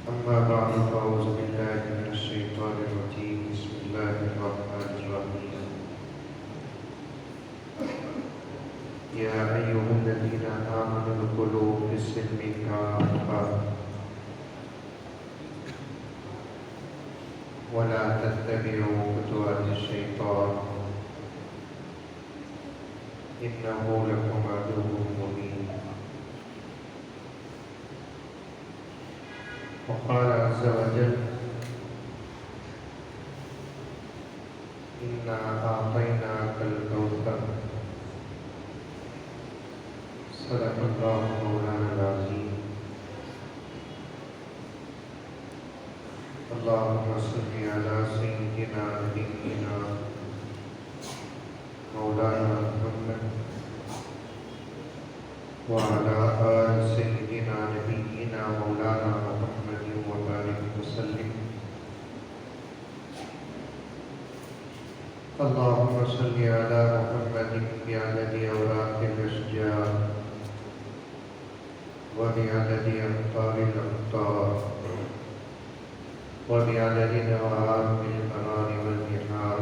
أما بعد فأعوذ بالله من الشيطان الرجيم بسم الله الرحمن الرحيم يا أيها الذين آمنوا ادخلوا في السلم كافة ولا تتبعوا خطوات الشيطان إنه لكم عدو مبين وقال عز وجل إنا أعطيناك الكوثر صدق الله مولانا العظيم اللهم صل على سيدنا نبينا مولانا محمد وعلى آل سيدنا نبينا مولانا محمد وبارك وسلم اللهم صل على محمد بعدد أوراق الأشجار وبعدد أمطار الأمطار وبعدد دواب البرار والبحار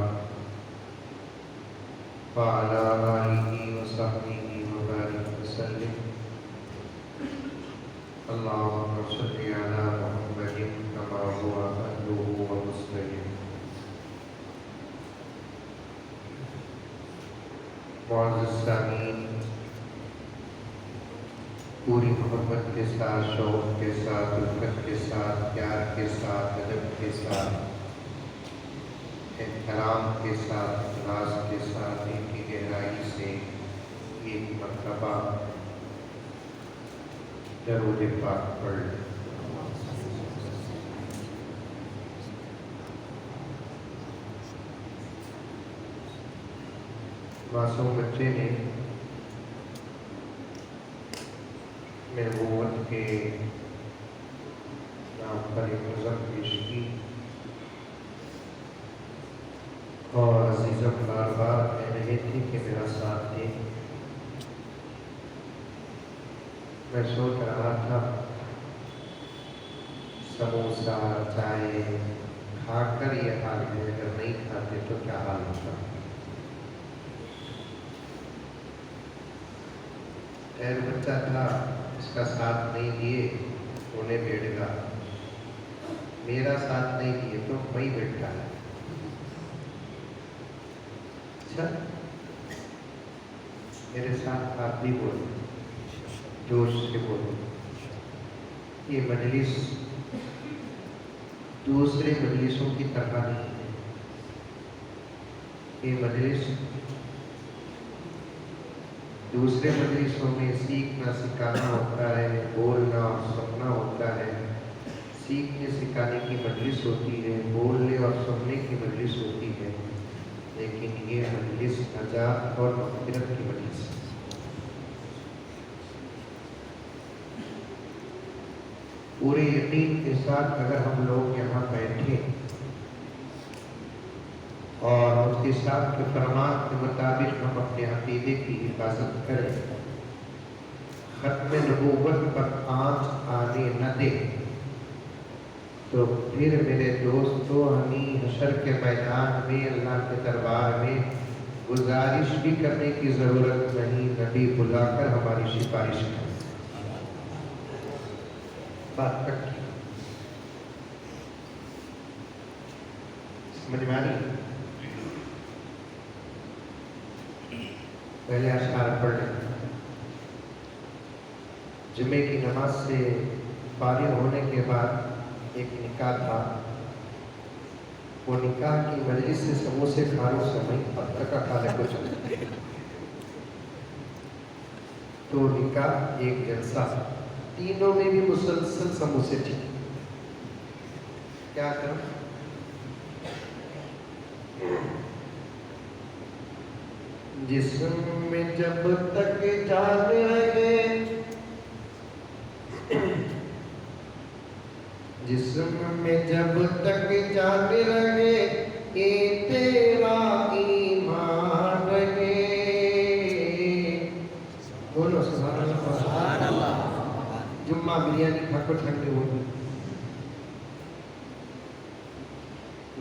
وعلى آله وصحبه وبارك وسلم اللهم صل على محمد كما هو أهله ومسلم معزز سامعین، پوری محبت کے ساتھ، شوق کے ساتھ، الفت کے ساتھ، پیار کے ساتھ، ادب کے ساتھ، احترام کے ساتھ، اخلاص کے ساتھ، دل کی گہرائی سے ایک مرتبہ درود پاک پڑھ لیں۔ معصوم بچے نے نبوت کے نام پر ایک نظم پیش کی اور عزیزم بار بار کہہ رہے تھے کہ میرا ساتھ دیں۔ میں سوچ رہا تھا سموسا چائے کھا کر یہ حال ہے، اگر نہیں کھاتے تو کیا حال ہوتا۔ خیر بچہ تھا، اس کا ساتھ نہیں دیے انہیں بیٹھ گا، میرا ساتھ نہیں دیے تو وہی بیٹھا ہے۔ اچھا میرے ساتھ آپ بھی بولو، جوش سے بولو۔ یہ مجلس دوسرے مجلسوں کی طرح نہیں ہے، یہ مجلس دوسرے مجلسوں میں سیکھنا سکھانا ہوتا ہے، بولنا اور سننا ہوتا ہے، سیکھنے سکھانے کی مجلس ہوتی ہے، بولنے اور سننے کی مجلس ہوتی ہے، لیکن یہ مجلس نجات اور مغفرت کی مجلس ہے۔ پورے یقین کے ساتھ اگر ہم لوگ یہاں بیٹھے اور مفتی صاحب کے فرمان کے مطابق ہم اپنے عقیدے کی حفاظت کریں، ختم نبوت پر آنچ آنے نہ دیں، تو پھر میرے دوستو ہمیں حشر کے میدان میں اللہ کے دربار میں گزارش بھی کرنے کی ضرورت نہیں، نبی بلا کر ہماری سفارش کریں۔ بات پکی سمجھ میں آ رہی؟ پہلے اشعار پڑھ لیں۔ جمعے کی نماز سے فارغ ہونے کے بعد ایک نکاح تھا، وہ نکاح کی مجلس سے سموسے کھانے سمجھ اب تک کا کھانے کو چلے، تو نکاح ایک جلسہ، تینوں میں بھی مسلسل سموسے تھے۔ کیا کروں؟ جسم میں جب تک جان رہے، جسم میں جب تک جان رہے، اے تیرا ایمان رہے۔ بولو سبحان اللہ۔ جمعہ بریانی کھا کر ٹھنڈے ہو گئی،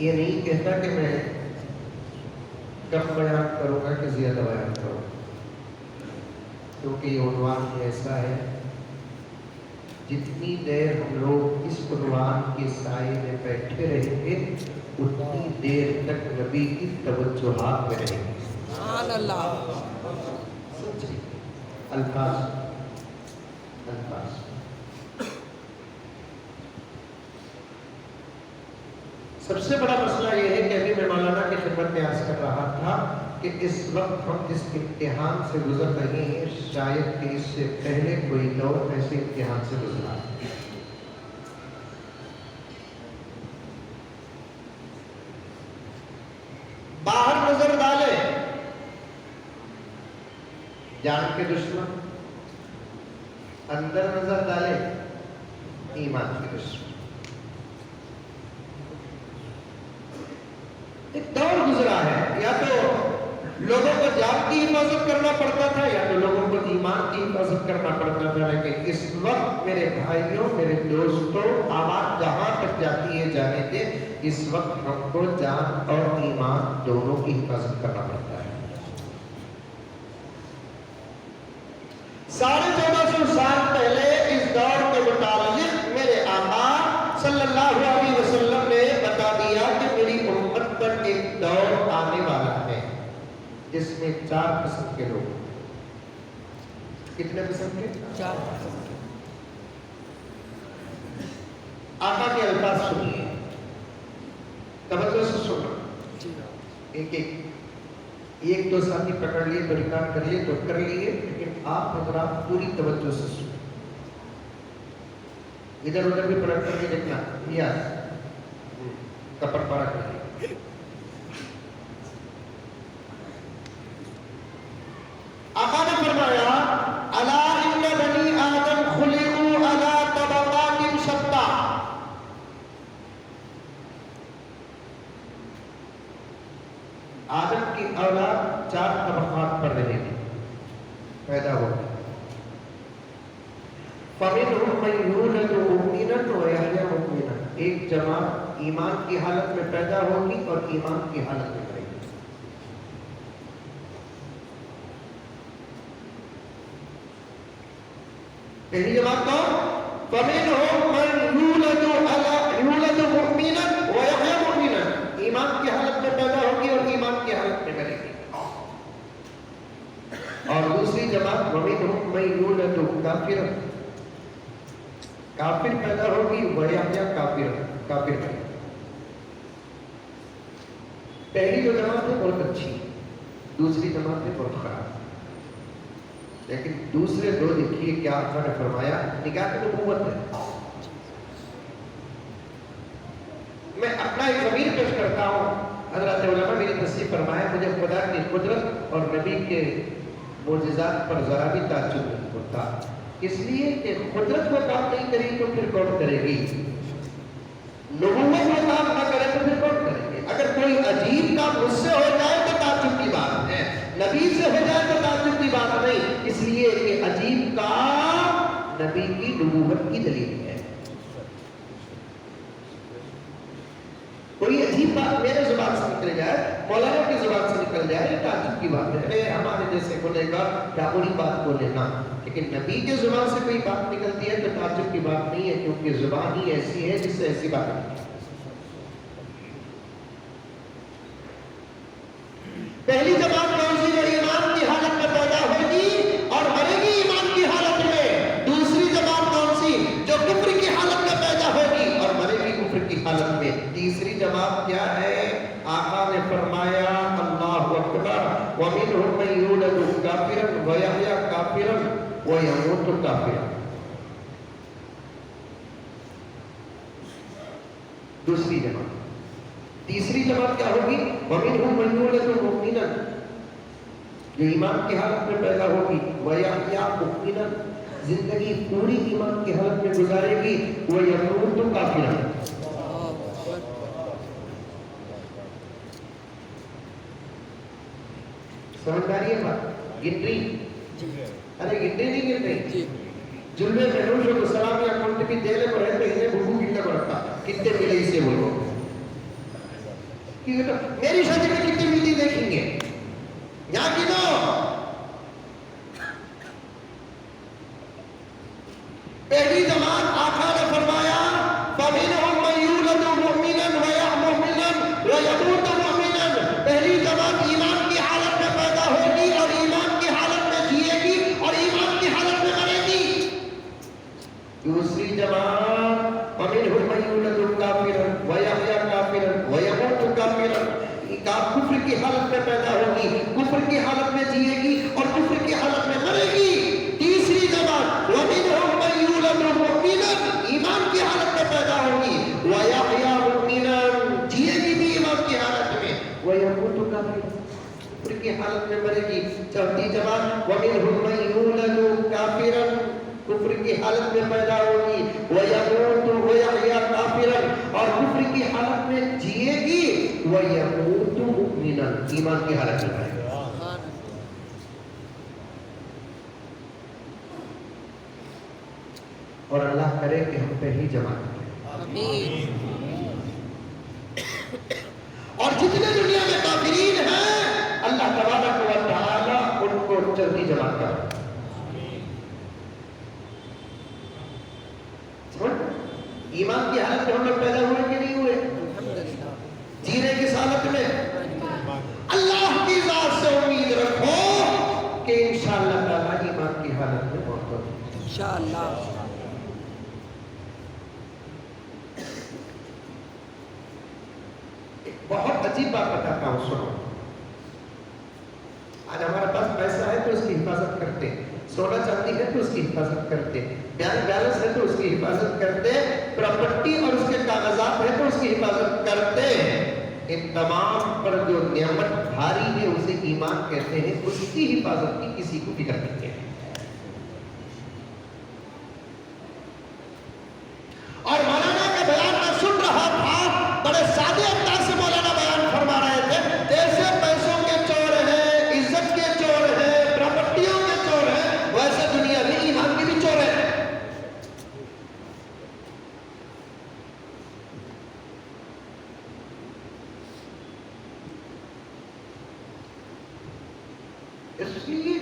یہ نہیں کہتا کہ میں کم بیان کروں گا کہ زیادہ بیان کروں گا، کیونکہ یہ عنوان ایسا ہے جتنی دیر ہم لوگ اس عنوان کے سائے میں بیٹھے رہیں گے اتنی دیر تک نبی کی توجہات میں رہیں گے۔ سبحان اللہ۔ الفاظ سب سے بڑا مسئلہ یہ ہے کہ ابھی میں مولانا کی خدمت میں عرض کر رہا تھا کہ اس وقت ہم جس امتحان سے گزر رہے ہیں شاید کہ اس سے پہلے کوئی دور ایسے امتحان سے گزرا۔ باہر نظر ڈالے جان کے دشمن، اندر نظر ڈالے ایمان کے دشمن۔ ایک دور گزرا ہے، یا تو لوگوں کو جان کی حفاظت کرنا پڑتا تھا یا تو لوگوں کو ایمان کی حفاظت کرنا پڑتا تھا، لیکن اس وقت میرے بھائیوں، میرے دوستوں، آواز جہاں تک جاتی ہے جانے دے، اس وقت ہم کو جان اور ایمان دونوں کی حفاظت کرنا پڑتا ہے۔ 1450 سال پہلے اس دور کے متعلق میرے آقا صلی اللہ علیہ وسلم نے بتا دیا کہ میری امت پر ایک دور آنے والا ہے جس میں 4 قسم کے لوگ۔ کتنے قسم کے؟ 4۔ آقا کے الفاظ سنیے، توجہ سے سننا، ایک دو ساتھی پکڑ لیے تو ریکارڈ کر لیے تو کر لیے، لیکن آپ حضرات پوری توجہ سے سنیں، ادھر ادھر بھی پلٹ کر کے دیکھنا، کپڑ پڑا کر آقا نے فرمایا الا ان بنی آدم خلقوا علی طبقات شتى، آدم کی اولاد 4 طبقات پر رہے گی، پیدا ہوگی۔ فَمِنْهُمْ مَنْ يُولَدُ مُؤْمِنًا وَيَحْيَىٰ مُؤْمِنًا، ایک جماعت ایمان کی حالت میں پیدا ہوگی اور ایمان کی حالت میں مرے گی۔ پہلی جماعت کون؟ فَمِنْهُمْ مَنْ يُولَدُ مُؤْمِنًا وَيَحْيَىٰ مُؤْمِنًا، ایمان کی حالت میں پیدا ہوگی اور ایمان کی حالت میں مرے گی۔ اور دوسری جماعت وَمِنْهُمْ مَنْ يُولَدُ كَافِرًا، کافر پیدا ہوگی، وَيَحْيَىٰ کافر۔ پہلی جو جماعت ہے بہت اچھی، دوسری جماعت ہے بہت خراب، لیکن دوسرے دو دیکھیے کیا آقا نے فرمایا، نکاح کی نبوت ہے۔ میں اپنا ایک ضمیر پیش کرتا ہوں، حضرات علماء میری تصریح فرمائے، مجھے خدا کی قدرت اور نبی کے معجزات پر ذرا بھی تعجب نہیں ہوتا، اس لیے کہ قدرت وہ کام نہیں کرے تو پھر کون کرے گی، نبوت وہ کام نہ کرے تو پھر کون کرے گی۔ اگر کوئی عجیب کام مجھ سے ہو جائے تو تعجب کی بات ہے، نبی سے ہو جائے تو تعجب کی بات نہیں، اس لیے کہ عجیب کام نبی کی نبوت کی دلیل ہے۔ کوئی عجیب بات میرے زبان سے نکل جائے، مولانا کی زبان سے نکل جائے، یہ تعجب کی بات ہے، ہمارے جیسے بولے گا کیا بری بات بولے نا، لیکن نبی کے زبان سے کوئی بات نکلتی ہے تو تعجب کی بات نہیں ہے، کیونکہ زبان ہی ایسی ہے جس سے ایسی بات نہیں ہے۔ پہلی جماعت کون سی؟ جو ایمان کی حالت میں پیدا ہوگی اور مرے گی ایمان کی حالت میں۔ دوسری جماعت کون سی؟ جو کفر کی حالت میں پیدا ہوگی اور مرے گی کفر کی حالت میں۔ تیسری جماعت کیا ہے؟ آقا نے فرمایا اللہ اکبر، وَمِنْهُمْ مَنْ يُولَدُ كَافِرًا وَيَحْيَىٰ كَافِرًا وَيَمُوتُ كَافِرًا۔ دوسری جماعت۔ تیسری جماعت کیا ہوگی؟ وَمِنْهُمْ مَنْ يُولَدُ مُؤْمِنًا، جو ایمان کی حالت میں پیدا ہوگی، وَيَحْيَىٰ مُؤْمِنًا، زندگی پوری ایمان کی حالت میں گزارے گی، وَيَمُوتُ كَافِرًا۔ سمجھداری ہے بات؟ گن رہی؟ ارے گن رہی نہیں گن رہی؟ جلوے محنوش و سلامی اکاؤنٹ بھی دے لے کو رہتے ہیں بھوکو کتنے کو رکھتا کتنے ملے اسے بولو میری شادی میں کتنی میٹنگ دیکھیں گے یہاں کی نو پہلی جماعت آقا نے فرمایا فَمِنْهُمْ مَنْ يُولَدُ مُؤْمِنًا وَيَحْيَىٰ مُؤْمِنًا وَيَمُوتُ مُؤْمِنًا. پہلی جماعت ایمان کی حالت میں پیدا ہوگی اور ایمان کی حالت میں جیے گی اور ایمان کی حالت میں مرے گی. دوسری جماعت وَمِنْهُمْ مَنْ يُولَدُ كَافِرًا وَيَحْيَىٰ كَافِرًا وَيَمُوتُ كَافِرًا. کفر کی حالت میں پیدا ہوگی, کفر کی حالت میں جیے گی اور کفر کی حالت میں مرے گی. تیسری جماعت وَمِنْهُمْ مَنْ يُولَدُ مُؤْمِنًا, ایمان کی حالت میں پیدا ہوگی, وَيَحْيَىٰ مُؤْمِنًا, جیے گی بھی ایمان کی حالت میں, وَيَمُوتُ كَافِرًا, کفر کی حالت میں مرے گی. چوتھی جماعت وَمِنْهُمْ مَنْ يُولَدُ كَافِرًا, کفر کی حالت میں پیدا ہوگی, وَيَمُوتُ وَيَحْيَىٰ كَافِرًا, اور کفر کی حالت میں جیے گی, وَيَمُوتُ مُؤْمِنًا, ایمان کی حالت میں مرے گی. اور اللہ کرے کہ ہم پہلی جماعت کریں. اور جتنے دنیا میں کافرین ہیں اللہ تبارک و تعالی ان کو چوتھی جماعت کرے. ایمان کی حالت میں ہم لوگ پیدا ہوئے کہ نہیں ہوئے؟ جینے کی حالت میں اللہ کی ذات سے امید رکھو کہ انشاءاللہ تعالی ایمان کی حالت میں موت ہوگی انشاءاللہ. بہت عجیب بات بتاتا ہوں, سنو. آج ہمارے پاس پیسہ ہے تو اس کی حفاظت کرتے, سونا چاندی ہے تو اس کی حفاظت کرتے, بینک بیلنس ہے تو اس کی حفاظت کرتے, پراپرٹی اور اس کے کاغذات ہے تو اس کی حفاظت کرتے. ان تمام پر جو نعمت بھاری ہے اسے ایمان کہتے ہیں, اس کی حفاظت کی کسی کو فکر نہیں ہے. اور مولانا کا بیان میں سن رہا تھا, بڑے سادے انداز سے مولانا بیان فرما رہے تھے. جیسے پیسوں کے چور ہیں, عزت کے چور ہیں, پراپرٹیوں کے چور ہیں, ویسے دنیا میں ایمان کے بھی چور ہیں. اس لیے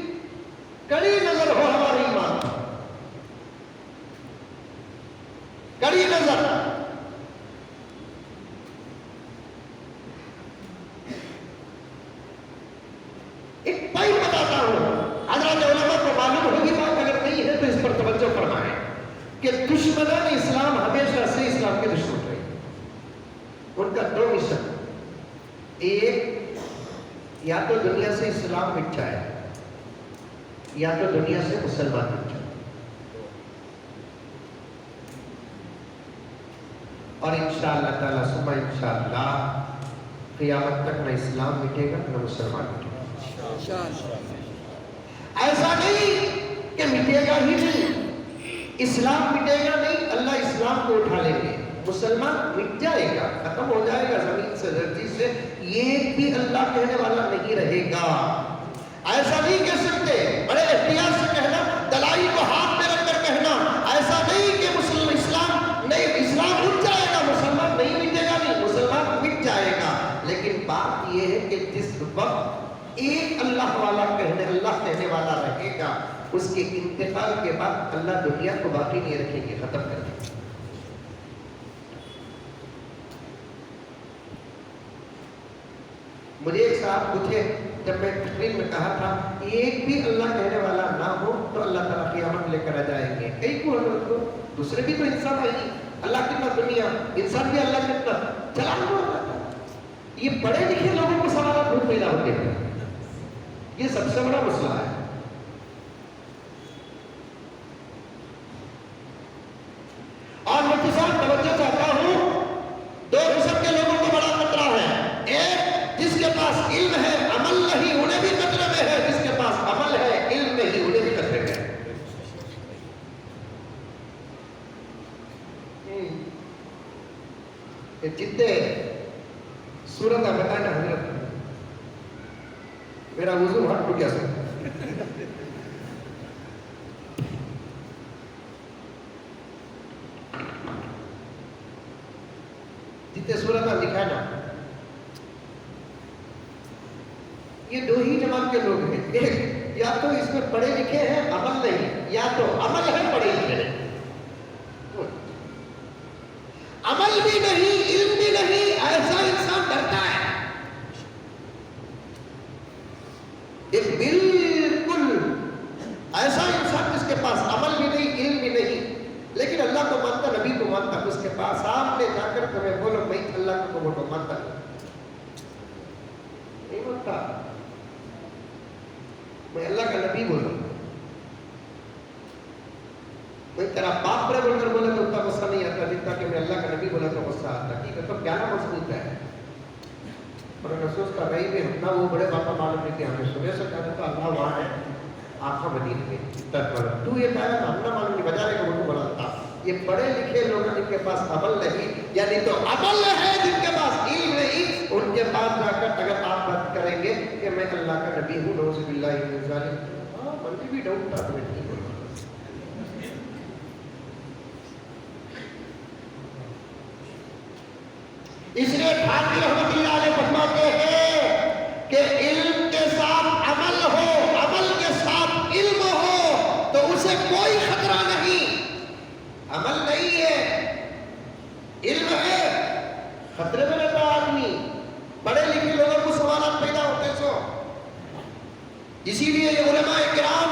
کڑی نظر ہو ہمارے ایمان, کڑی نظر. ایک پوائنٹ بتاتا ہوں, حضرات علماء کو معلوم ہوگی بات, اگر نہیں ہے تو اس پر توجہ فرمائیں کہ دشمنان اسلام ہمیشہ سے اسلام کے دشمن رہے. ان کا دو مشن, ایک یا تو دنیا سے اسلام مٹ جائے یا تو دنیا سے مسلمان مٹ جائے. اور انشاءاللہ تعالیٰ ثم انشاءاللہ قیامت تک نہ اسلام مٹے گا نہ مسلمان مٹے گا. ایسا نہیں کہ مٹے گا ہی نہیں, اسلام مٹے گا نہیں, اللہ اسلام کو اٹھا لیں گے, مسلمان مٹ جائے گا, ختم ہو جائے گا زمین سے دھرتی سے, یہ بھی اللہ کہنے والا نہیں رہے گا. ایسا نہیں کہہ سکتے, بڑے احتیاط سے کہنا, دلائی کو ہاتھ میں رکھ کر کہنا, ایسا نہیں کہ اسلام نہیں, اسلام اٹھ جائے گا, مسلمان نہیں مٹے گا, نہیں, مسلمان مٹ جائے گا. لیکن بات یہ ہے کہ جس وقت ایک اللہ والا اللہ کہنے والا رہے گا, اس کے انتقال کے بعد اللہ دنیا کو باقی نہیں رکھیں گے, ختم کر دیں گے. مجھے ایک صاحب پوچھے, جب میں تقریر میں کہا تھا ایک بھی اللہ کہنے والا نہ ہو تو اللہ تعالیٰ قیامت لے کر آ جائیں گے. کئی کو حضرت کو, دوسرے بھی تو انسان ہے نہیں, اللہ کتنا دنیا, انسان بھی اللہ کتنا چلا ہوا. یہ پڑھے لکھے لوگوں کو سوالات بہت پیدا ہوتے ہیں, یہ سب سے بڑا مسئلہ ہے. اور میں کسان توجہ چاہتا ہوں, دو قسم کے لوگوں کو بڑا خطرہ ہے. ایک جس کے پاس علم ہے عمل نہیں, انہیں بھی خطرے میں ہے. جس کے پاس عمل ہے علم نہیں, انہیں بھی خطرے میں ہے. جتنے سورت آپ بتائیں حضرت, میرا وضو ہٹ ٹوٹ گیا سر. جتنے سورت آپ دکھائیں نا, یہ دو ہی جماعت کے لوگ ہیں. ایک یا تو اس میں پڑھے لکھے ہیں عمل نہیں, یا تو عمل ہے پڑھے لکھے نہیں. عمل بھی نہیں, علم بھی نہیں, ایسا انسان ڈرتا ہے. ایک بالکل ایسا انسان جس کے پاس عمل بھی نہیں, علم بھی نہیں, لیکن اللہ کو مانتا, نبی کو مانتا, اس کے پاس سامنے جا کر تمہیں بولو بھائی اللہ کو بولو, مانتا نہیں مانتا. میں اللہ کا نبی بولوں, میں تیرا باپ پر بول کر بولے تو اتنا غصہ نہیں آتا جتنا کہ میں اللہ کا نبی بولا تو غصہ آتا. ٹھیک ہے, تو کیا نا مضبوط ہے. اور میں سوچتا رہی بھی ہم وہ بڑے باپا معلوم نہیں کہ ہمیں صبح سے کہا تھا اللہ وہاں ہے, آنکھوں مدین میں تو یہ کہا تھا ہم نہ معلوم نہیں, بجا رہے کہ وہ بڑا تھا. یہ پڑھے لکھے لوگ جن کے پاس عمل نہیں, یعنی تو عمل ہے جن کے پاس علم نہیں, ان کے پاس جا کر اگر آپ بات کریں گے کہ میں اللہ کا نبی ہوں, نعوذ باللہ من ذالک, ہاں مجھے بھی ڈاؤٹ تھا تمہیں نہیں بولنا. اس لیے ٹھاکر رحمۃ اللہ علیہ فرماتے ہیں کہ علم کے ساتھ عمل ہو, عمل کے ساتھ علم ہو تو اسے کوئی خطرہ نہیں. عمل نہیں ہے, علم ہے, خطرے میں رہتا آدمی. پڑھے لکھے لوگوں کو سوالات پیدا ہوتے سو. اسی لیے یہ علماء کرام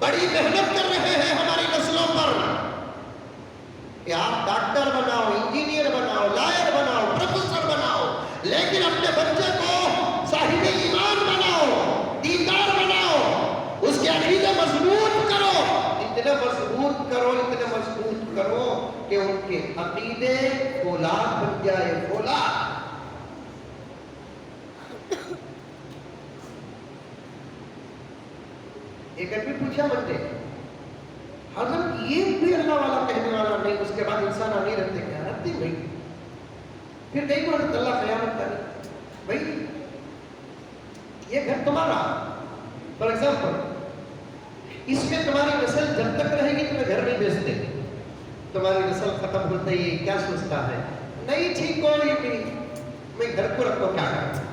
بڑی محنت کر رہے ہیں ہماری نسلوں پر کہ آپ ڈاکٹر بناؤ, انجینئر بناؤ, لائر بناؤ, پروفیسر بناؤ, لیکن اپنے بچے کو صاحب ایمان بناؤ, دیندار بناؤ, اس کے عقیدے مضبوط کرو. اتنے مضبوط کرو, اتنے مضبوط کرو کہ ان کے عقیدے فولاد بن جائے, فولاد. ایک آدمی پوچھا بندے, حضرت یہ بھی اللہ والا کہنے والا نہیں, اس کے بعد انسان آنے رہتے کیا رہتے بھائی, پھر کہیں کو حضرت اللہ قیامت کرے بھائی یہ گھر تمہارا, فار ایگزامپل اس میں تمہاری نسل جب تک رہے گی تمہیں گھر نہیں بیچتے, تمہاری نسل ختم ہوتے ہی کیا سوچتا ہے, نہیں ٹھیک ہو یہ بھی میں گھر کو رکھو کیا کروں.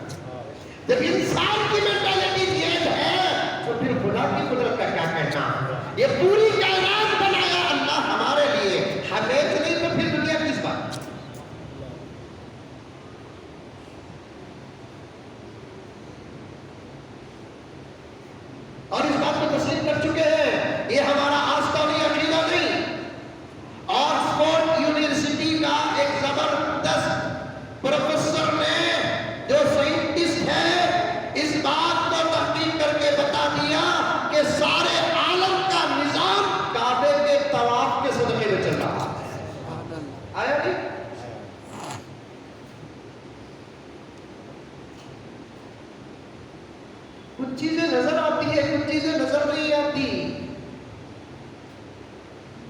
جب انسان کی مینٹالٹی یہ ہے تو پھر خدا کی قدرت کا کیا کہنا. یہ پوری کائنات بنایا اللہ ہمارے لیے, ہمیں نہیں تو پھر دنیا کس بات. اور اس بات کو تسلیم کر چکے ہیں, یہ ہمارا آستانی عقیدہ نہیں. آکسفورڈ یونیورسٹی کا ایک زبردست پروفیسر نے جو سائنٹسٹ ہے اس بات کو تحقیق کر کے بتا دیا کہ سارے عالم کا نظام کعبے کے طواف کے صدقے میں چل رہا ہے. آیا نہیں؟ کچھ چیزیں نظر آتی ہے, کچھ چیزیں نظر نہیں آتی.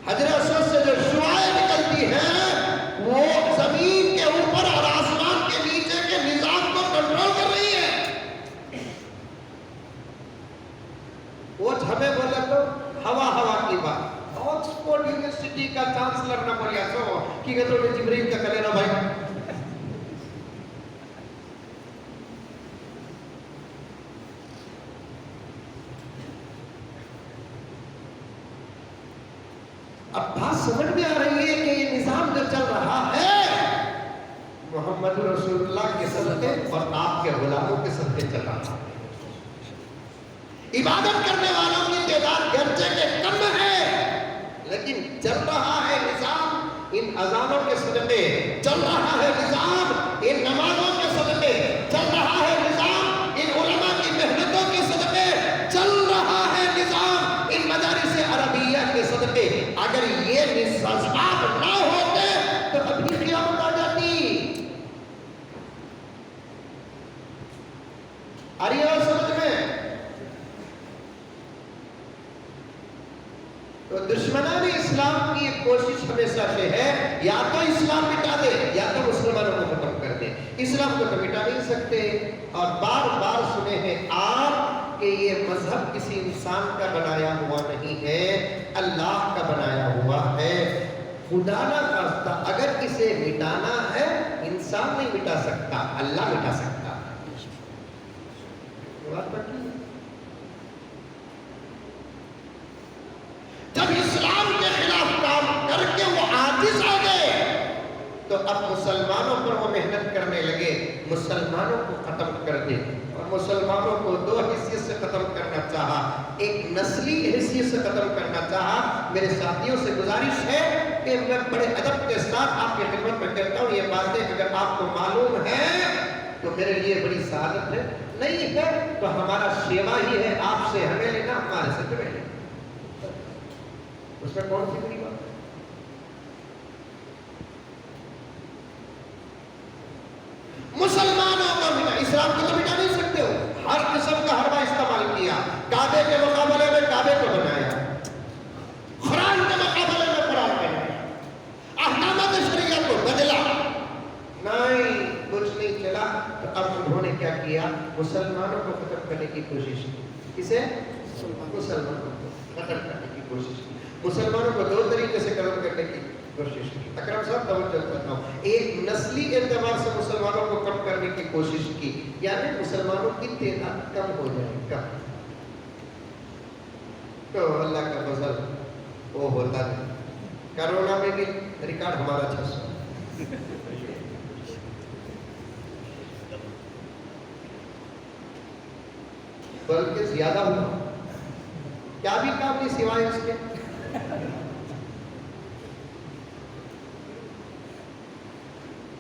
حجر اسود سے جو شعاعیں نکلتی ہیں وہ زمین کے اوپر اور آسمان کے نیچے کے نظام کو کنٹرول کر رہی ہے. وہ ہمیں بولے تو ہوا کی بات. آکسفورڈ یونیورسٹی کا چانسلر نہ بولیا سو کہ تو جبرائیل کا کرے نا بھائی. اب بات سمجھ میں آ رہی ہے کہ یہ نظام جو چل رہا ہے محمد رسول اللہ کے صدقے اور آپ کے غلاموں کے صدقے چل رہا ہے. عبادت کرنے والوں کی تعداد گرچہ کے کم ہے لیکن چل رہا ہے نظام ان اذانوں کے صدقے, چل رہا ہے نظام ان نمازوں کے صدقے, چل رہا ہے نظام ان علماء کی محنتوں کے صدقے, چل رہا ہے نظام ان مدارس عربیہ کے صدقے. اگر یہ اسباب نہ ہوتے تو ابھی قیامت آ جاتی. آ رہی ہے سمجھ میں؟ تو دشمنان اسلام کی ایک کوشش ہمیشہ سے ہے یا تو اسلام مٹا دے یا تو مسلمانوں کو ختم کر دے. اسلام کو تو مٹا نہیں سکتے. اور بار بار سنے ہیں آپ کہ یہ مذہب کسی انسان کا بنایا ہوا نہیں ہے, اللہ کا بنایا ہوا ہے. خدا نہ خواستہ اگر اسے مٹانا ہے انسان نہیں مٹا سکتا, اللہ مٹا سکتا. بات پکی ہے. جب اسلام کے خلاف کام کر کے وہ عاجز آ گئے تو اب مسلمانوں پر وہ محنت کرنے لگے مسلمانوں کو ختم کر دے. اور مسلمانوں کو دو حیثیت سے ختم کرنا چاہا, ایک نسلی حیثیت سے ختم کرنا چاہا. میرے ساتھیوں سے گزارش ہے کہ میں بڑے ادب کے ساتھ آپ کی خدمت میں کہتا ہوں یہ باتیں اگر آپ کو معلوم ہے تو میرے لیے بڑی سعادت ہے, نہیں ہے تو ہمارا سیوا ہی ہے آپ سے ہمیں لینا ہمارے سے تمہیں لینا. اس میں کون سی بڑی بات ہے؟ مسلمانوں کا مٹا, اسلام کو تو مٹا نہیں سکتے ہو. ہر قسم کا حربہ استعمال کیا, کعبے کے مقابلے میں کعبے کو بنایا, قرآن کے مقابلے میں قرآن بنایا, احکامات شریعت کو بدلا, نہیں کچھ نہیں چلا. تو اب انہوں نے کیا کیا؟ مسلمانوں کو ختم کرنے کی کوشش کی. کسے؟ مسلمانوں کو ختم کرنے کی کوشش کی. مسلمانوں کو دو طریقے سے ختم کرنے کی کوشش کی. اکرم صاحب توجہ کرتا ہوں, ایک نسلی اعتبار سے مسلمانوں کو کم کرنے کی کوشش کی, یعنی مسلمانوں کی تعداد کم ہو جائے, کم. تو اللہ کا فضل وہ ہوتا ہے. کرونا میں بھی ریکارڈ ہمارا 600 بلکہ زیادہ ہوا. کیا بھی کام نہیں سوائے اس کے.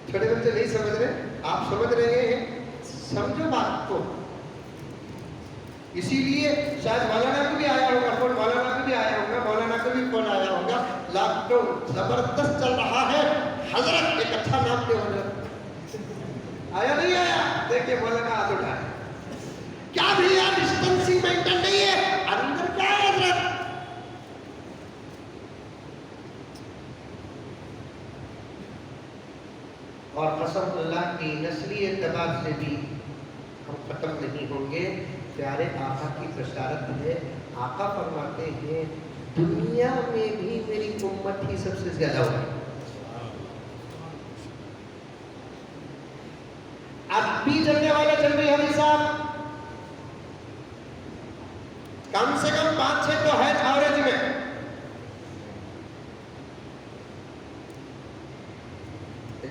چھوٹے بچے نہیں سمجھ رہے, آپ سمجھ رہے ہیں, سمجھو بات کو. اسی لیے شاید مولانا کو بھی آیا ہوگا فون, مولانا کو بھی آیا ہوگا, مولانا کو بھی فون آیا ہوگا. لاک ڈاؤن زبردست چل رہا ہے, حضرت ایک اچھا نام دے حضرت. آیا نہیں آیا؟ دیکھیں مولانا ہاتھ اٹھائے. کیا بھیا ڈسٹنسنگ مینٹین نہیں ہے؟ اندر کیا ہے حضرت؟ اور قسم اللہ کی نسلی اعتبار سے بھی ہم ختم نہیں ہوں گے. پیارے آقا کی بشارت ہے, آقا فرماتے ہیں دنیا میں بھی میری امت ہی سب سے زیادہ ہوگی. اب بھی چلنے والا چل رہی ہے صاحب, کم سے کم 5-6 تو ہے ایوریج میں.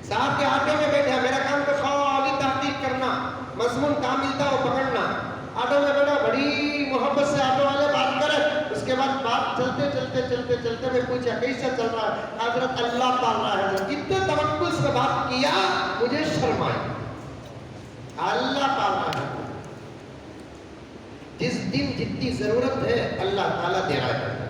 صاحب کے آٹو میں بیٹھا, میرا کام تو خالی تحقیق کرنا, مضمون کام ملتا ہو پکڑنا. آٹو میں بیٹھا, بڑی محبت سے آٹو والے بات کرے, اس کے بعد بات چلتے چلتے چلتے چلتے میں پوچھا کیسا چل رہا ہے؟ حضرت اللہ پال رہا ہے. اتنے توقع سے بات کیا مجھے شرم آئی. اللہ پال رہا ہے. جس دن جتنی ضرورت ہے اللہ تعالیٰ دے رہا ہے.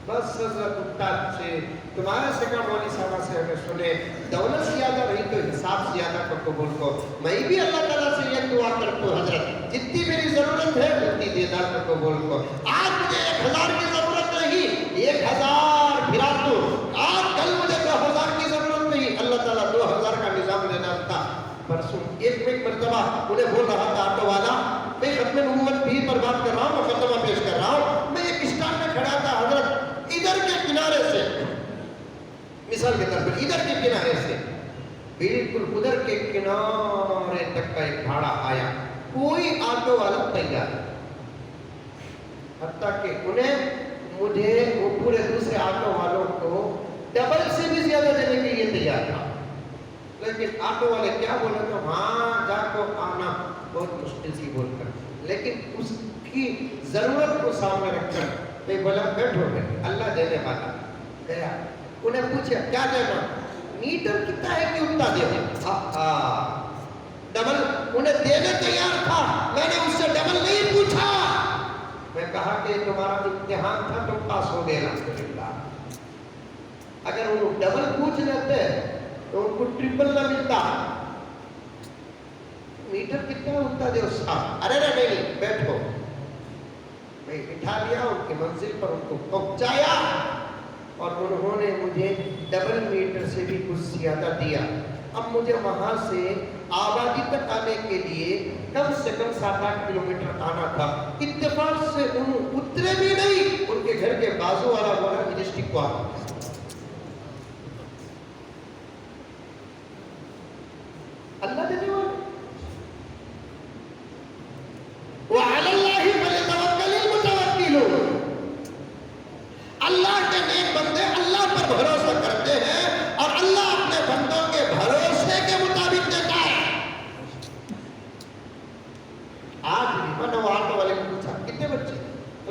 بس حضرت سے تمہارا سکا مولوی صاحبہ سے ہمیں سنے, دولت زیادہ رہی تو حساب زیادہ کو قبول کو. میں بھی اللہ تعالیٰ سے یہ دعا کرتا ہوں حضرت جتنی میری ضرورت ہے اتنی دیدار کو قبول کو. آج مجھے 1000 کی ضرورت نہیں, 1000 پھرا دو. آج کل مجھے 2000 کی ضرورت نہیں, اللہ تعالیٰ 2000 کا نظام دینا تھا. پرسوں ایک مرتبہ انہیں بول رہا تھا آٹو والا, میں ختم نبوت بھی پر بات کر رہا ہوں, مقدمہ پیش کر رہا ہوں. میں ایک اسٹانڈ میں کھڑا تھا حضرت, ادھر کے کنارے سے, مثال کے طور پر ادھر کے کنارے سے بالکل ادھر کے کنارے تک کا ایک بھاڑا آیا. کوئی آٹو والا تیار, حتیٰ کہ انہیں مجھے وہ پورے دوسرے آٹو والوں کو ڈبل سے بھی زیادہ دینے کے لیے تیار تھا. لیکن آٹو والے کیا بولے تو ہاں جا کو آنا بہت مشکل سی بول کر, لیکن اس کی ضرورت کو سامنے رکھ کر میں بولا بیٹھو گئے, اللہ دینے والا. گیا, انہیں پوچھا کیا دینا, میٹر کتنا ہے کہ اتنا دے. ڈبل انہیں دینے تیار تھا, میں نے اس سے ڈبل نہیں پوچھا. میں کہا کہ تمہارا امتحان تھا, تم پاس ہو گئے الحمدللہ. اگر وہ ڈبل پوچھ لیتے تو ان کو ٹرپل نہ ملتا. میٹر کتنا اتنا دے اس کا. ارے نہیں بیٹھو. میں بٹھا لیا, ان کی منزل پر ان کو پہنچایا, اور انہوں نے مجھے ڈبل میٹر سے بھی کچھ زیادہ دیا. اب مجھے وہاں سے آبادی تک آنے کے لیے کم سے کم 7-8 کلومیٹر آنا تھا. اتفاق سے اترے بھی نہیں, ان کے گھر کے بازو والا بولا مجسٹک کو آنا. اللہ دینے والے.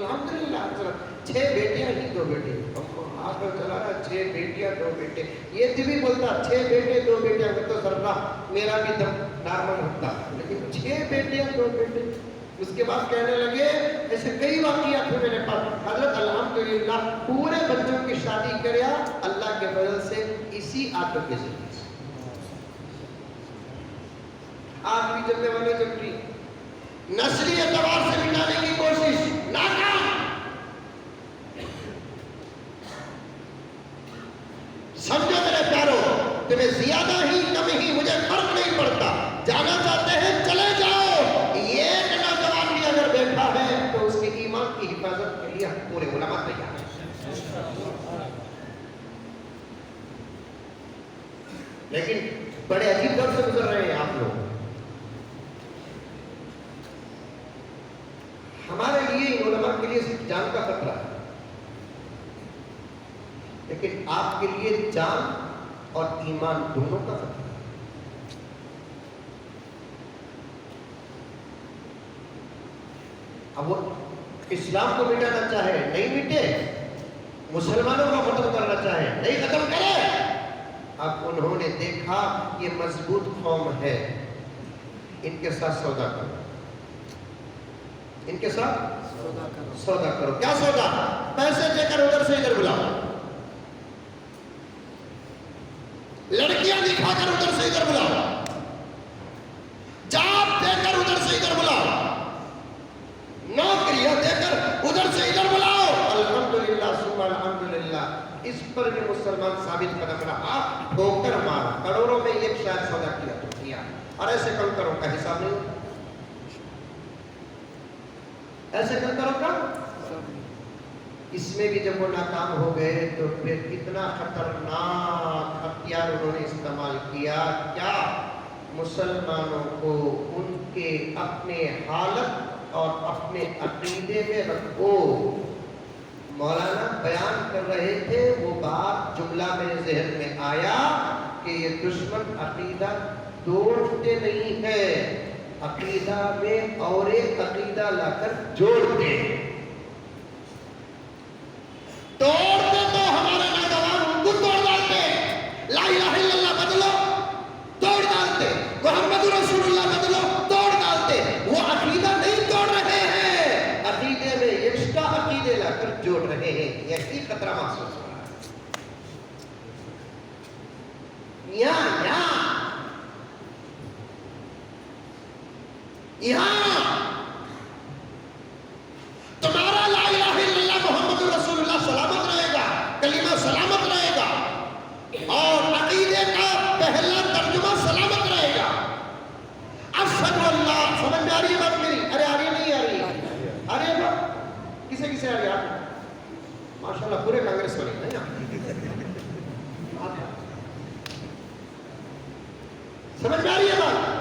الحمدللہ حضرت 6 بیٹیاں ہی 2 بیٹے، آپ چلا رہا 6 بیٹیاں 2 بیٹے، یہ بھی بولتا 6 بیٹے 2 بیٹیاں تو ذرا میرا بھی دم نارمل ہوتا، لیکن 6 بیٹیاں 2 بیٹے۔ اس کے بعد کہنے لگے ایسے کئی واقعات ہیں میرے پاس حضرت الحمدللہ پورے بچوں کی شادی کریا اللہ کے فضل سے اسی عادت کے ذریعے سے۔ آج بھی چلنے والے چمٹی نسلی اعتبار سے مٹانے کی کوشش ناکام۔ سمجھو میرے پیارو، تمہیں زیادہ ہی کم ہی مجھے فرق نہیں پڑتا، جانا چاہتے ہیں چلے جاؤ۔ ایک نوجوان بھی اگر بیٹھا ہے تو اس کے ایمان کی حفاظت کے لیے پورے علماء تیار ہیں۔ لیکن بڑے عجیب دور سے گزر رہے ہیں آپ لوگ۔ ہمارے لیے علماء کے لیے صرف جان کا خطرہ ہے، لیکن آپ کے لیے جان اور ایمان دونوں کا خطرہ ہے۔ اب وہ اسلام کو مٹانا چاہے نہیں مٹے، مسلمانوں کو ختم کرنا چاہے نہیں ختم کرے۔ اب انہوں نے دیکھا یہ مضبوط قوم ہے، ان کے ساتھ سودا کرو، ان کے ساتھ سودا کرو۔ کیا سودا؟ پیسے دے کر ادھر سے ادھر بلاؤ، لڑکیاں دکھا کر ادھر سے ادھر بلاؤ، جاب دے کر ادھر سے ادھر بلاؤ، نوکریاں دے کر ادھر سے ادھر بلاؤ۔ الحمدللہ ثم الحمدللہ، اس پر بھی مسلمان ثابت قدم رہا، ٹھوکر مارا، کروڑوں میں ایک شاید سودا کیا تو کیا، اور ایسے کم کرو کا حساب نہیں ہوتا، ایسے کم کرو کا۔ اس میں بھی جب وہ ناکام ہو گئے تو پھر اتنا خطرناک ہتھیار انہوں نے استعمال کیا، کیا مسلمانوں کو ان کے اپنے حالت اور اپنے عقیدے میں رکھو۔ مولانا بیان کر رہے تھے، وہ بات جملہ میرے ذہن میں آیا کہ یہ دشمن عقیدہ توڑتے نہیں ہے، عقیدہ میں اور ایک عقیدہ لا کر جوڑتے ہیں۔ توڑتے تو ہمارے نوجوان ان کو توڑ ڈالتے، لا الہ الا اللہ بدلو توڑ ڈالتے، محمد رسول اللہ بدلو توڑ ڈالتے۔ وہ عقیدہ نہیں توڑ رہے ہیں، عقیدے میں ایکسٹرا عقیدے لا کر جوڑ رہے ہیں، یہی خطرہ محسوس ہو رہا ہے۔ یہاں تمہارا لا الہ الا اللہ محمد رسول اللہ سلامت رہے گا، کلمہ سلامت رہے گا، اور عقیدے کا پہلا ترجمہ سلامت رہے گا۔ اشہد اللہ، سمجھ میں آ رہی ہے بات میری؟ ارے آ رہی نہیں آ رہی؟ آ رہی ہے بات؟ کسے کسے آ رہی ہے؟ ماشاءاللہ پورے کانگریس والے نہیں آ سمجھ میں آ رہی ہے بات؟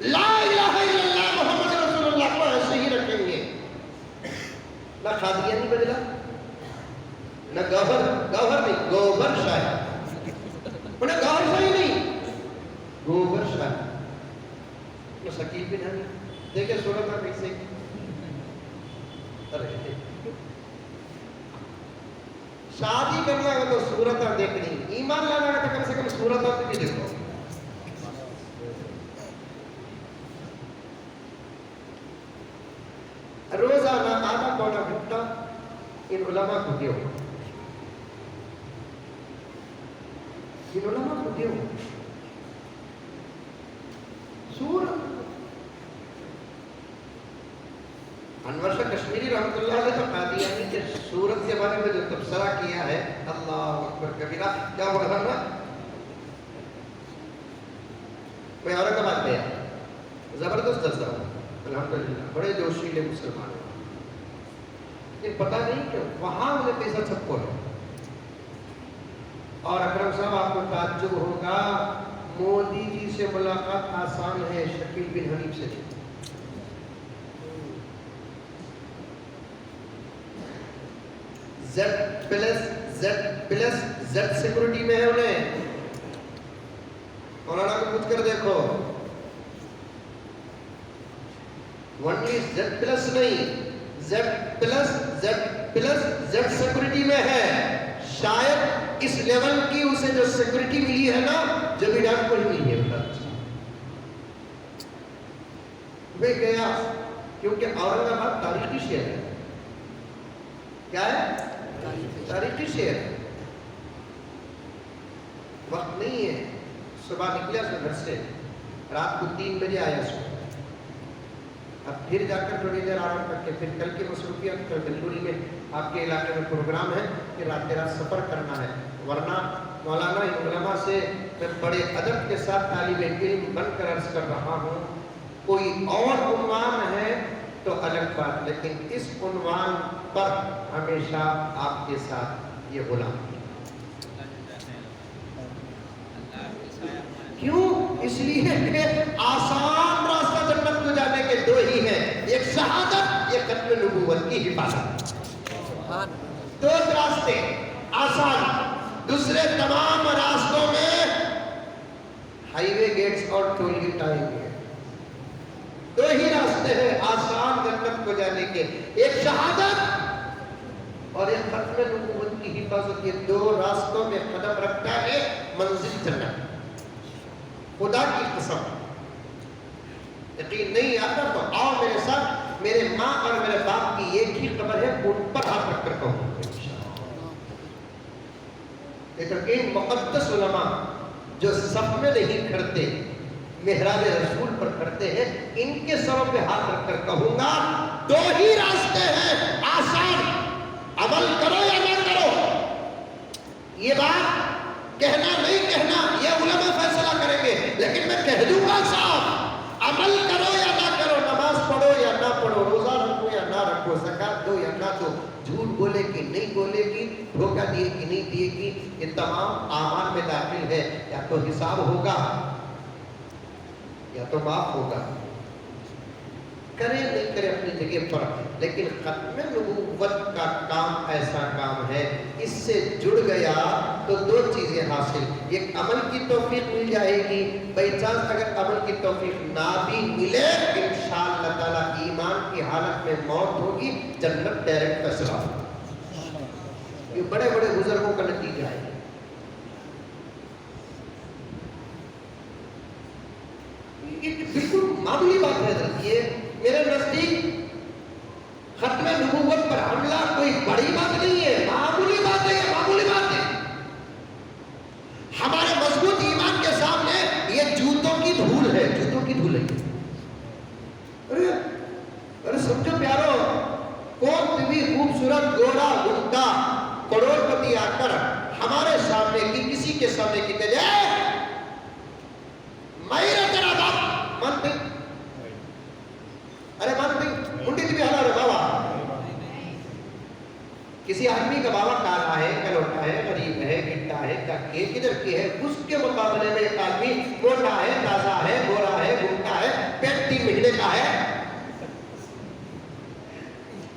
لا الہ الا اللہ محمد رسول اللہ کو ایسے ہی رکھیں گے، نہ خادیہ نہیں بدلا، نہ گوہر نہیں، گوبر شاہی، انہیں گوہر شاہی نہیں، گوبر شاہی۔ وہ شکیل بن حنیف دیکھیں صورت آپ کیسے، شادی کرنا ہے تو صورت آپ دیکھنی، ایمان لانا ہے تو کم سے کم صورت آپ بھی دیکھو۔ روزانہ آدھا پونا گھنٹہ ان علماء کو دیو، ان علماء کو دیو۔ سورت انور شاہ کشمیری رحمۃ اللہ علیہ تو قادیانی کے سورت کے بارے میں جو تبصرہ کیا ہے، اللہ اکبر کبیرہ، کیا ہو رہا نا؟ کوئی اورنگاباد گیا، زبردست جلسہ ہوا، الحمدللہ بڑے جوشیلے مسلمان ہیں، لیکن پتہ نہیں کہ وہاں مجھے پیسہ چھپو ہے۔ اور اکرم صاحب آپ کو تعجب ہوگا، مودی جی سے ملاقات آسان ہے، شکیل بن حنیف سے نہیں۔ زیڈ سیکورٹی میں ہے انہیں، مولانا کو پوچھ کر دیکھو، ونلی زیڈ پلس نہیں، Z سیکورٹی میں ہے. شاید اس لیول کی اسے جو سیکورٹی ملی ہے نا جو بھی ڈاک کو ہی ملی ہے. میں گیا کیونکہ اورنگ آباد تاریخی شہر ہے. کیا ہے؟ تاریخی شہر ہے. وقت نہیں ہے. صبح نکلیا سو گھر سے, رات کو 3 بجے آیا سو. اب پھر جا کر تھوڑی دیر آرام کر کے پھر کل کی مصروفیت, کل دلپوری میں آپ کے علاقے میں پروگرام ہے کہ رات رات سفر کرنا ہے. ورنہ مولانا علماء سے میں بڑے ادب کے ساتھ طالب علم بن کر عرض کر رہا ہوں, کوئی اور عنوان ہے تو الگ بات, لیکن اس عنوان پر ہمیشہ آپ کے ساتھ یہ غلام. کیوں؟ اس لیے کہ آسان راستہ جنت کو جانے کے 2 ہی ہیں, ایک شہادت, ایک ختم نبوت کی حفاظت. 2 راستے آسان. دوسرے تمام راستوں میں ہائی وے گیٹس اور ٹول گیٹ آئیں گے. 2 ہی راستے ہیں آسان جنت کو جانے کے, ایک شہادت اور ایک ختم نبوت کی حفاظت. یہ 2 راستوں میں قدم رکھتا ہے منزل جنت. خدا کی قسم یقین نہیں آتا تو آؤ میرے ساتھ, میرے ماں اور میرے باپ کی ایک ہی قبر ہے, ان پر ہاتھ رکھ کر کہوں. لیکن مقدس علماء جو صف میں نہیں کھڑتے, محراب رسول پر کھڑتے ہیں, ان کے سروں پہ ہاتھ رکھ کر کہوں گا 2 ہی راستے ہیں آسان, عمل کرو یا نہ کرو. یہ بات کہنا نہیں کہنا یہ علماء فیصلہ کریں گے, لیکن میں کہہ دوں گا صاحب, عمل کرو یا نہ کرو, نماز پڑھو یا نہ پڑھو, روزہ رکھو یا نہ رکھو, زکات دو یا نہ دو, جھوٹ بولے کہ نہیں بولے گی, دھوکہ دیے کہ نہیں دیے گی, یہ تمام اعمال میں داخل ہے. یا تو حساب ہوگا یا تو معاف ہوگا. کرے نہیں کرے اپنی جگہ پر, لیکن ختم نبوت کا کام ایسا کام ہے, اس سے جڑ گیا تو 2 چیزیں حاصل. ایک عمل کی توفیق مل جائے گی, بائی چانس اگر عمل کی توفیق نہ بھی ملے انشاءاللہ تعالی ایمان کی حالت میں موت ہوگی, جنت ڈائریکٹ فیصلہ. یہ بڑے بڑے بزرگوں کا نتیجہ ہے. یہ بالکل معمولی بات ہے. یہ میرے نزدیک ختم نبوت پر حملہ کوئی بڑی بات نہیں ہے, معمولی بات ہے. یہ معمولی بات ہے. ہمارے مضبوط ایمان کے سامنے یہ جوتوں کی دھول ہے, جوتوں کی دھول ہے. ارے سمجھو پیارو, کون بھی خوبصورت گوڑا گنڈا کروڑ پتی آ کر ہمارے سامنے کی کسی کے سامنے کی کہے میرا تیرا باپ مانتے, ارے مانتے منڈی بھی حال ہے بابا. کسی آدمی کا بابا کالا ہے, کلوٹا ہے, غریب ہے, گٹا ہے, کاکی ہے, کدھر کی ہے, اس کے مقابلے میں ایک آدمی موٹا ہے, تازہ ہے, گورا ہے, گھنٹا ہے, پیٹ 3 مہینے کا ہے,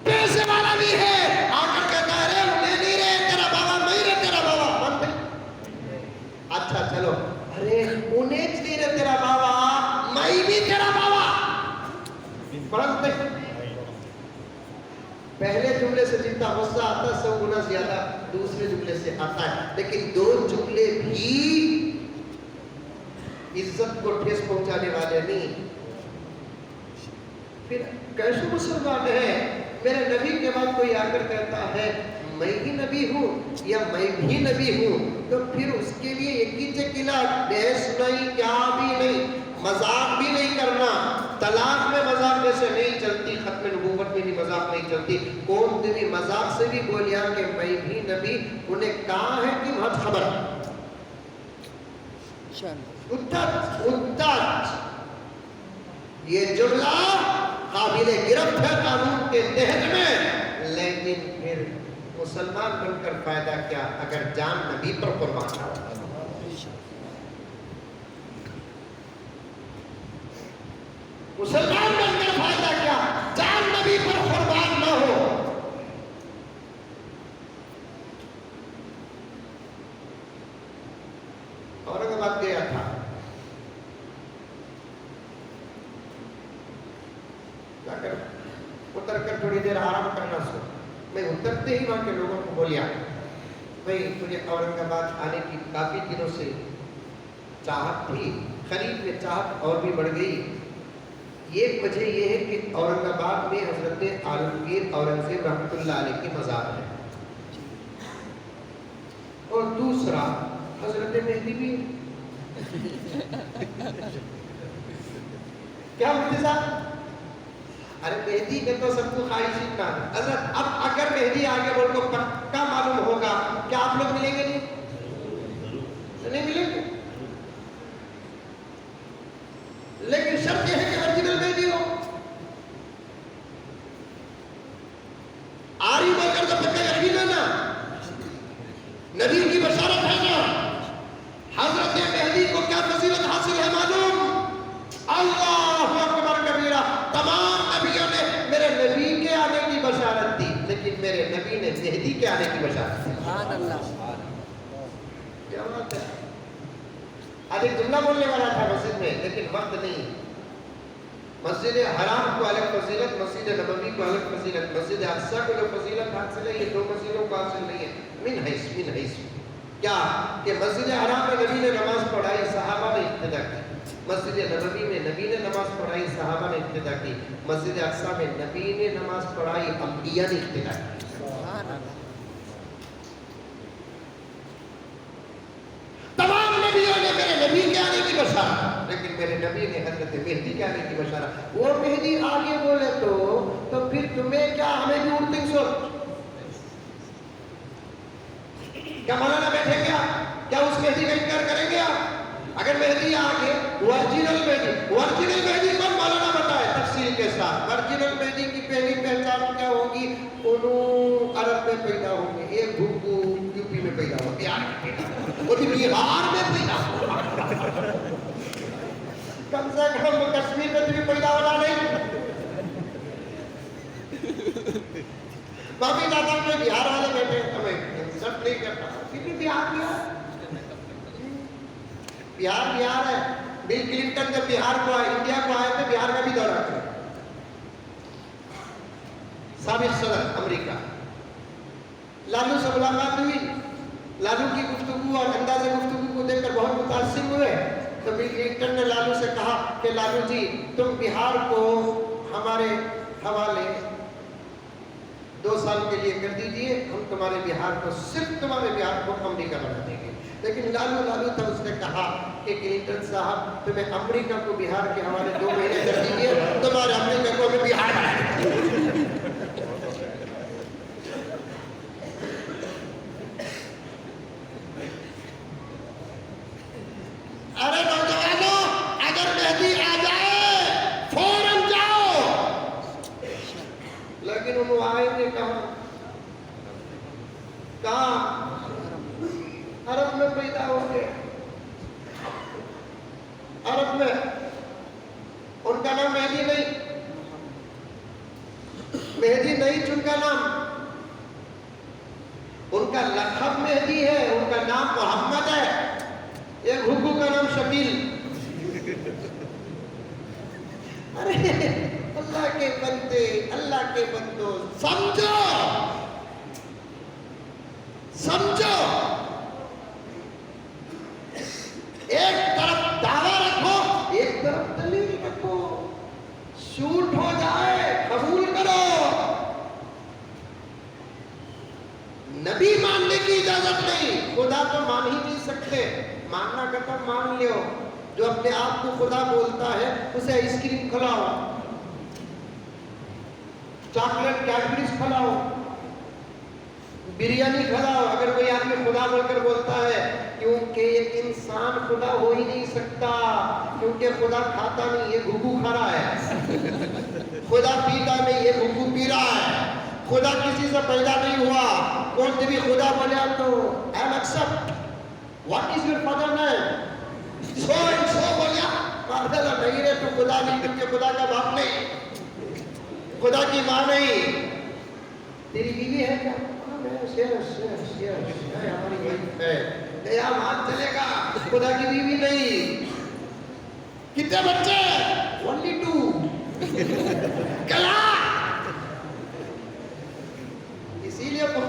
پیسے والا بھی ہے, آ کر کہتا ہے میں نہیں رہے تیرا بابا, میں رہے تیرا بابا. مانتے اچھا چلو, ارے انہیں نہیں رہے تیرا بابا, میں بھی تیرا بابا. پڑھتے پہلے جملے سے جتنا غصہ آتا ہے 100 گنا زیادہ دوسرے جملے سے آتا ہے, لیکن 2 جملے بھی عزت کو ٹھیس پہنچانے والے نہیں. پھر کیسے مسلمان ہے؟ میرے نبی کے بعد کوئی آ کر کہتا ہے میں ہی نبی ہوں یا میں بھی نبی ہوں, تو پھر اس کے لیے ایک ہی چکلا, بحث نہیں, کیا بھی نہیں, مذاق بھی نہیں کرنا. طلاق میں مذاق جیسے نہیں چلتی, ختم نبوت میں بھی مذاق نہیں چلتی. کون بھی مذاق سے بھی بولیا کہ میں بھی نبی, انہیں کہا ہے کہ بہت خبر. یہ جملہ قابل گرفت ہے قانون کے تحت میں, لیکن پھر مسلمان بن کر فائدہ کیا اگر جان نبی پر قربان نہ ہو. مسلمان بن کر فائدہ کیا, جان نبی پر قربان نہ ہو. اورنگ آباد گیا تھا, جا کر اتر کر تھوڑی دیر آرام میں اترتے ہی وہاں کے لوگوں کو بولیا بھائی مجھے اورنگ آباد آنے کی کافی دنوں سے چاہت تھی، قریب میں چاہت اور بھی بڑھ گئی۔ ایک وجہ یہ ہے کہ اورنگ آباد میں حضرت عالمگیر اورنگزیب رحمۃ اللہ علیہ کی مزار ہے، اور دوسرا حضرت مہدی بھی کیا مفتی صاحب؟ ارے مہدی میں تو سب کو خواہش اتنا ہے حضرت، اب اگر مہدی آگے بول کو پکا معلوم ہوگا کیا آپ لوگ ملیں گے؟ نہیں ملیں گے، لیکن شرط یہ ہے کہ اوریجنل مہدی ہو۔ آری بول کر تو پکا یقین ہے نا، نبی کی بشارت ہے نا۔ حضرت مہدی کو کیا فضیلت حاصل ہے معلوم؟ اللہ اکبر کبیرہ، تمام نبیوں نے میرے نبی کے آنے کی بشارت دی، لیکن میرے نبی نے مہدی کے آنے کی بشارت دی۔ سبحان اللہ، کیا بات ہے۔ آج ایک جملہ بولنے والا تھا مسجد میں، لیکن وقت نہیں۔ مسجد حرام کو الگ فضیلت، مسجد نبوی کو الگ فضیلت، مسجد اقصی کو الگ فضیلت حاصل ہے، یہ دو مسجدوں کو حاصل نہیں ہے۔ من حیث کیا کہ مسجد حرام میں نبی نے نماز پڑھائی، صحابہ نے اقتدا کی۔ مسجد نبوی میں نبی نے نماز پڑھائی، صحابہ نے اقتدا کی۔ مسجد اقصی میں نبی نے نماز پڑھائی، انبیاء نے اقتدا کی۔ تمام نبیوں نے میرے نبی کے آنے کی بشارت، لیکن میرے نبی نے حضرت مہدی کے آنے کی بشارت۔ وہ مہدی آگے بولے تو پھر تمہیں کیا، ہمیں بھی اڑتنگ سوچ کیا مولانا بیٹھے کیا اس مہدی کا انکار کریں گے آپ؟ اگر مہدی آگے ورجنل مہدی کون مولانا بتائے تفصیل کے ساتھ۔ ورجنل مہدی کی پہلی پہچان کیا ہوگی؟ انہوں عرب میں پیدا ہوں گے، ایک بھوکو یوپی میں پیدا ہوا، بہار میں پیدا ہوا، وہ بھی بہار میں پیدا ہوا، کم سے کم کشمیر میں بھی پیدا ہونا نہیں۔ معافی چاہتا ہوں میں بہار والے بیٹھے ہمیں سب نہیں کرتا، کتنی بہار ہے۔ بل کلنٹن جب بہار کو آئے، انڈیا کو آئے تھے، بہار کا بھی دورہ کیا۔ سابق صدر امریکہ لالو سے ملاقات ہوئی، لالو کی گفتگو اور انداز گفتگو کو دیکھ کر بہت متاثر ہوئے، تو بل کلنٹن نے لالو سے کہا کہ لالو جی تم بہار کو ہمارے حوالے 2 سال کے لیے کر دیجئے، ہم تمہارے بہار کو، صرف تمہارے بہار کو امریکہ بنا دیں گے۔ لیکن لالو تھا، اس نے کہا کہ کلنٹن صاحب تمہیں امریکہ کو بہار کے حوالے 2 مہینے کر دیجئے، تمہارے امریکہ کو بھی بہار بنا دیں گے۔ ارے نوجوانوں، اگر مہدی آ جائے فوراً جاؤ، لیکن انہوں آئیں گے کہاں؟ عرب میں پیدا ہوں گے، عرب میں۔ ان کا نام مہدی نہیں ان کا نام، ان کا لقب مہدی ہے، ان کا نام محمد ہے، ایک حکو کا نام شکیل۔ ارے اللہ کے بندے، اللہ کے بندو، سمجھو ایک طرف دعویٰ رکھو، ایک طرف دلیل رکھو، شوٹ ہو جائے قبول کرو۔ نبی ماننے کی اجازت نہیں، خدا تو مان ہی نہیں سکتے، ماننا ختم، مان لیو۔ جو اپنے آپ کو خدا بولتا ہے اسے آئس کریم کھلاؤ، چاکلیٹ کیڈبریز کھلاؤ، بریانی کھلاؤ، اگر کوئی آدمی خدا بول کر بولتا ہے، کیونکہ یہ انسان خدا ہو ہی نہیں سکتا، کیونکہ خدا کھاتا نہیں، یہ گھگو کھا رہا ہے، خدا پیتا نہیں، یہ گھگو پی رہا ہے، خدا کسی سے پیدا نہیں ہوا۔ کون سے بھی خدا بولیا تو I am accept. What is your father name? سو بولیا، پاگل نہیں رہے تو خدا نہیں، کیونکہ خدا کا باپ نہیں، خدا کی ماں نہیں۔ تیری بیوی ہے کیا؟ ہماری وائف ہے، نیا مان چلے گا، خدا کی بیوی نہیں۔ کتنے بچے؟ only 2۔ کلا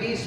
20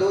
2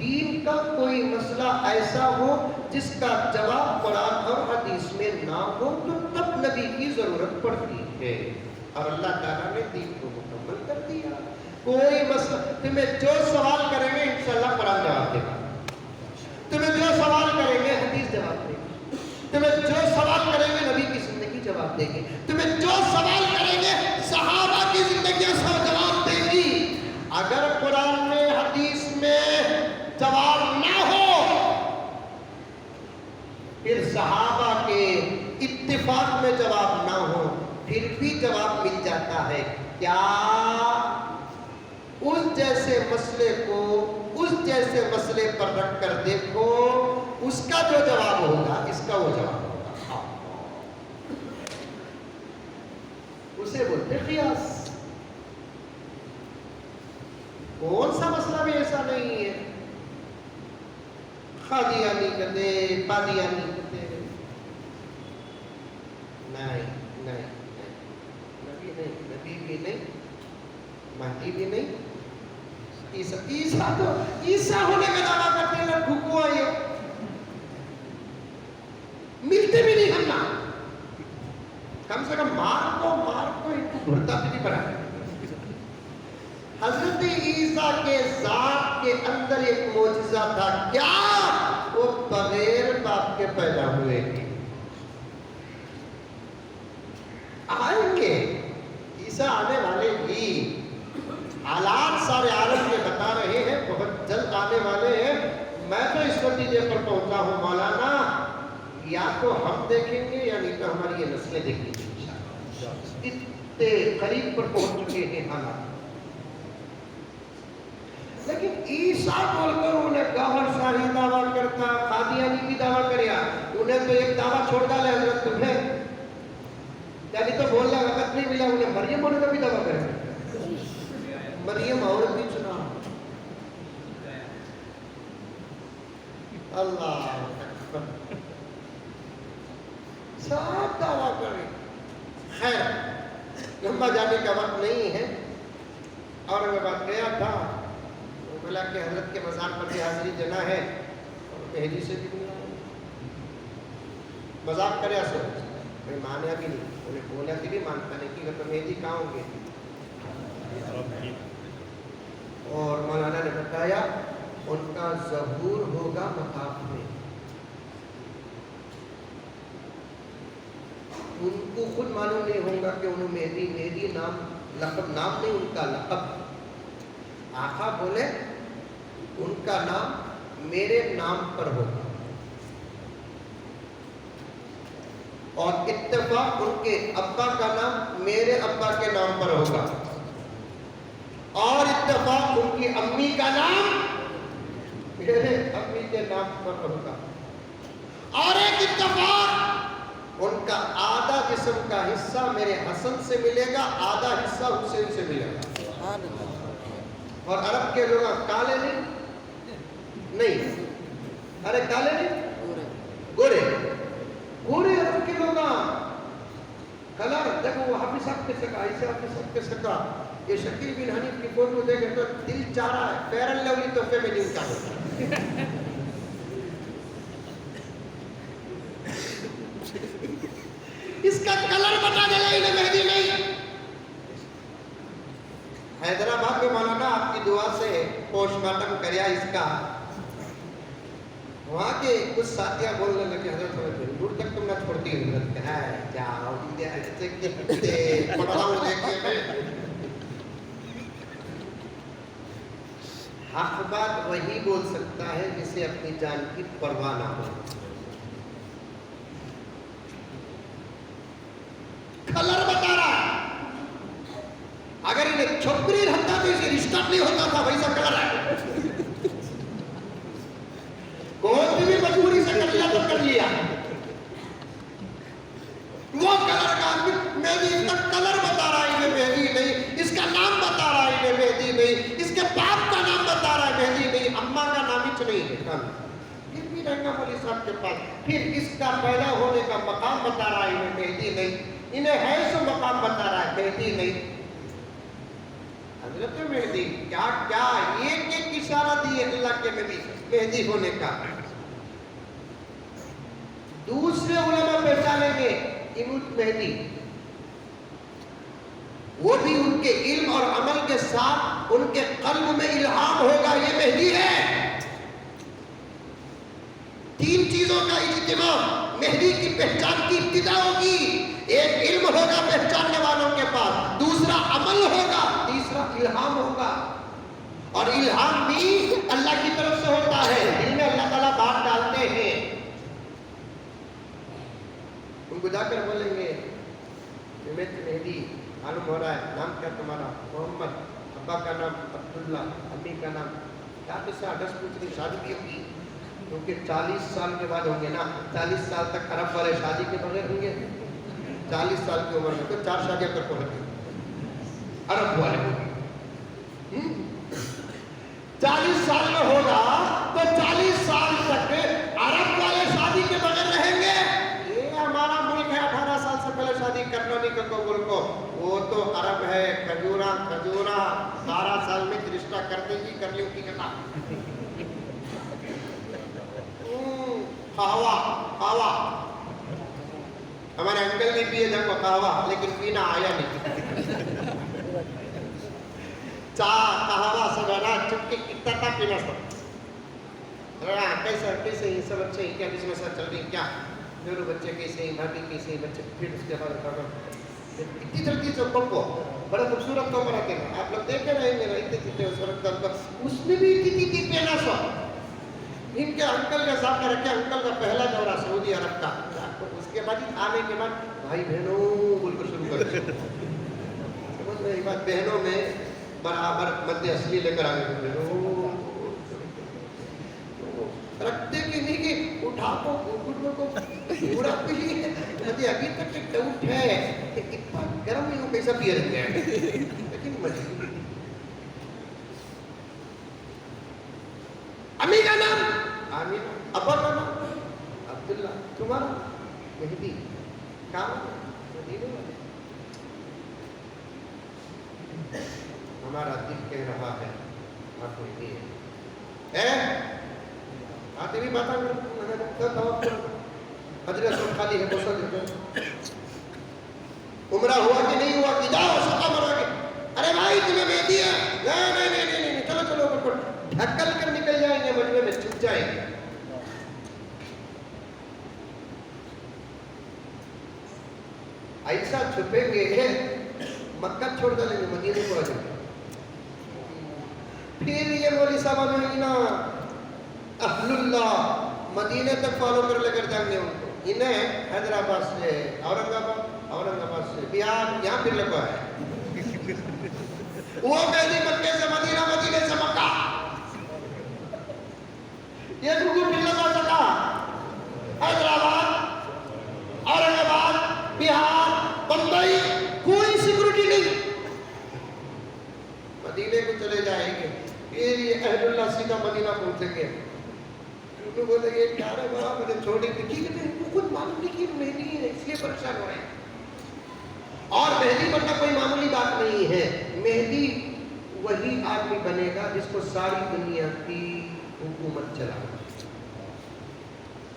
دین کا کوئی مسئلہ ایسا ہو جس کا جواب قرآن اور حدیث میں نہ ہو تو تب نبی کی ضرورت پڑتی ہے، اور اللہ تعالیٰ نے دین کو مکمل کر دیا۔ کوئی مسئلہ تمہیں جو سوال کریں گے انشاءاللہ قرآن جواب دے گا، تمہیں جو سوال کریں گے حدیث جواب دے گی، تمہیں جو سوال کریں گے نبی کی زندگی جواب دے گی، تمہیں جو سوال کریں گے صحابہ کی زندگی سے جواب دے گی۔ اگر قرآن میں حدیث میں جواب نہ ہو، پھر صحابہ کے اتفاق میں جواب نہ ہو، پھر بھی جواب مل جاتا ہے، کیا اس جیسے مسئلے کو اس جیسے مسئلے پر رکھ کر دیکھو، اس کا جو جواب ہوگا اس کا وہ جواب ہوگا، اسے بولتے قیاس۔ کون سا مسئلہ بھی ایسا نہیں ہے قادیانی کہتے قادیانی کہتے نہیں نہیں نبی نہیں، نبی بھی نہیں، مہدی بھی نہیں، عیسیٰ تو عیسیٰ ہونے کا دعویٰ کرتے ہیں، لوگ بھوکو آئے ملتے بھی نہیں ہم نا، کم سے کم مار کو بھرتا بھی نہیں پڑا۔ حضرت عیسیٰ کے ذات کے اندر ایک معجزہ تھا، کیا وہ بغیر باپ کے پیدا ہوئے ہیں، آئیں گے عیسیٰ آنے والے ہی، حالات سارے عالم کے بتا رہے ہیں بہت جلد آنے والے ہیں۔ میں تو اس نتیجے پر پہنچا ہوں مولانا، یا تو ہم دیکھیں گے یا نہیں تو ہماری یہ نسلیں دیکھیں گی انشاءاللہ، اتنے قریب پر پہنچ چکے ہیں حالات۔ لیکن عیسیٰ بول کر انہیں گوہر شاہی دعویٰ کرتا، قادیانی بھی دعویٰ کریا، انہیں تو ایک دعویٰ چھوڑ ڈالے حضرت تمہیں، یعنی تو بولنا وقت نہیں ملا، انہیں مریم ہونے کا بھی دعویٰ کرے، مریم عورت بھی چنا، اللہ سب دعویٰ کرے۔ خیر لمبا جانے کا وقت نہیں ہے، اور میں بات گیا تھا بولا کہ حضرت کے مزار پر بھی حاضری دینا ہے، اور مہدی سے بھی ملا مذاق کریا سو میں مانا بھی نہیں، انہیں بولا کہ بھی مانتا نہیں کہ تو مہدی کہاں ہوں گے، اور مولانا نے بتایا ان کا ظہور ہوگا مطاف میں، ان کو خود معلوم نہیں ہوگا کہ انہوں مہدی نام لقب نام نہیں، ان کا لقب، آقا بولے ان کا نام میرے نام پر ہوگا، اور اتفاق ان کے ابا کا نام میرے ابا کے نام پر ہوگا، اور اتفاق ان کی امی کا نام میرے امی کے نام پر ہوگا، اور ایک اتفاق ان کا آدھا جسم کا حصہ میرے حسن سے ملے گا، آدھا حصہ حسین سے ملے گا۔ اور عرب کے لوگ کالے نہیں، ارے کالے نہیں گورے، گورے عرب کے لوگ کلر دیکھو، وہ حافظ صاحب کے سکا، ایسے حافظ صاحب کے سکا، یہ شکیل بن حنیف کی فوٹو دیکھے تو دل چاہ رہا ہے فیئر اینڈ لولی تحفے میں نہیں کا ہوتا، اس کا کلر بتا دے گا انہیں مہدی نہیں۔ حیدرآباد میں مولانا آپ کی دعا سے پوسٹ مارٹم کریا اس کا، وہاں کے کچھ ساتھیاں بولنے لگے حضرت ہمیں دور تک تم نہ چھوڑتی حضرت ہے جاؤ حق بات وہی بول سکتا ہے جسے اپنی جان کی پرواہ نہ ہو۔ کلر بتا رہا ہے، اگر انہیں چھپری رہتا تو اسے رشتہ نہیں ہوتا تھا، ویسا کلر ہے، کون بھی مجبوری سے کر لیا تو کر لیا، وہ کلر کا آدمی مہدی، اس کا کلر بتا رہا ہے انہیں مہدی نہیں، اس کا نام بتا رہا ہے انہیں مہدی نہیں، اس کے باپ کا نام بتا رہا ہے مہدی نہیں، اماں کا نام ہی نہیں ہے، پھر بھی رہنا مولی صاحب کے پاس، پھر اس کا پیدا ہونے کا مقام بتا رہا ہے انہیں مہدی نہیں، انہیں ہے سو مقام بتا رہا ہے مہدی نہیں۔ حضرت مہدی کیا کیا ایک ایک اشارہ دیے اللہ علاقے میں بھی مہدی ہونے کا. دوسرے علماء پہچانیں گے امام مہدی، وہ بھی ان کے علم اور عمل کے ساتھ ان کے قلب میں الہام ہوگا یہ مہدی ہے. 3 چیزوں کا اجتماع مہدی کی پہچان کی ابتدا ہوگی. ایک علم ہوگا پہچاننے والوں کے پاس، دوسرا عمل ہوگا، تیسرا الہام ہوگا. اور الہام بھی اللہ کی طرف سے ہوتا ہے، دل میں اللہ تعالیٰ بات ڈالتے ہیں. ان کو جا کر بولیں گے مہدی معلوم ہو رہا ہے، نام کیا تمہارا؟ محمد. ابا کا نام عبداللہ، امی کا نام کیا؟ تو سے 10 پوچھ رہی شادی کی ہوگی، کیونکہ 40 سال کے بعد ہوں گے نا. 40 سال تک عرب والے شادی کے بغیر ہوں گے. 40 سال کی عمر میں تو 4 شادیاں کر پہنچ گئی عرب والے کو. 40 سال میں ہوگا تو 40 سال تک عرب والے شادی کے بغیر رہیں گے. یہ ہمارا ملک ہے، 18 سال سے پہلے شادی کرنا نہیں کرو بول کو. وہ تو عرب ہے، کھجورا 12 سال میں رشتہ کر دے گی، کر لی کی کرنا. قہوہ ہمارے انکل نے پیے جب قہوہ، لیکن پینا آیا نہیں. چاہ قہوہ سگانا چپکی کتنا تھا پینا سب. کیسے یہ سب اچھے ہیں کیا؟ بزنس چل رہی کیا؟ میرے بچے کیسے ہیں، بھابھی کیسے ہیں بچے. پھر اس کے بعد اتنی جلدی سے پکو بڑا خوبصورت کمرہ آتے ہیں، آپ لوگ دیکھے رہیں گے اتنے خوبصورت. اس میں بھی اتنی پینا سو. ان کے انکل کے سامنے رکھے، انکل کا پہلا دورہ سعودی عرب کا. اس کے بعد آنے کے بعد بھائی بہنوں بول کر شروع کر دیں. سمجھ رہے بات؟ بہنوں میں برابر مد اصلی لے کر آگے بہنوں رکھتے کہ نہیں کہ اٹھا کو گھٹنوں کو پورا پی لیے. مجھے ابھی تک ایک ڈاؤٹ ہے کہ اتنا گرم نہیں ہو کیسا پی رہے ہیں، لیکن مجھے امی کا نام آمینہ، ابا کا نام عبداللہ، تمہارا مہدی. کام مدینے والے. ہمارا دل کہہ رہا ہے آپ کو یہ ہے آتے بھی بات حضرت سب خالی ہے بسا دیتے. عمرہ ہوا کہ نہیں ہوا کہ جاؤ سکا مرا کے. ارے بھائی تمہیں مہدی ہے، نہیں چلو ڈھکل کر نکل جائیں گے، مجمع میں چھپ جائیں گے. ایسا چھپیں گے مکہ چھوڑ ڈالیں گے، مدینے کو آ جائیں گے. پھر یہ مولوی صاحب نا اہل اللہ مدینے تک فالو کر لے کر جائیں گے. ان کو انہیں حیدرآباد سے اورنگ آباد سے بہار یہاں پھر لگا ہے. وہ مہدی مکے سے مدینہ، مدینے سے مکہ. یہ لوگوں پھر لگا سکا حیدرآباد، اورنگ آباد، بہار، بمبئی، کوئی سیکورٹی نہیں. مدینے کو چلے جائیں گے. پھر یہ اہل اللہ سیدھا مدینہ پہنچیں گے. تو بولے گے کیا رہے بابا مجھے چھوڑی تھی کہ خود معلوم نہیں کہ مہدی ہے اس لیے پریشان ہو رہے ہیں. اور مہدی بننا کوئی معمولی بات نہیں ہے. مہدی وہی آدمی بنے گا جس کو ساری دنیا کی حکومت چلانا.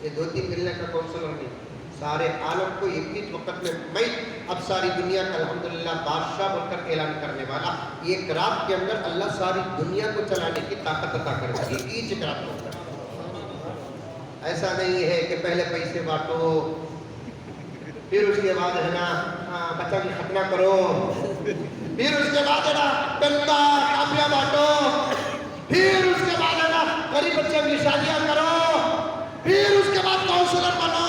یہ 2-3 ملنے کا کونسلر نہیں، سارے عالم کو ایک ہی وقت میں اب ساری دنیا کا الحمدللہ بادشاہ بن کر اعلان کرنے والا. ایک رات کے اندر اللہ ساری دنیا کو چلانے کی طاقت عطا کر دے گی ایک رات کو. ایسا نہیں ہے کہ پہلے پیسے بانٹو، پھر اس کے بعد ہے نا بچہ کی ختنہ کرو، پھر اس کے بعد ہے نا ڈنڈا کاپیاں بانٹو، پھر اس کے بعد ہے نا غریب بچوں کی شادیاں کرو، پھر اس کے بعد کونسلر بنو،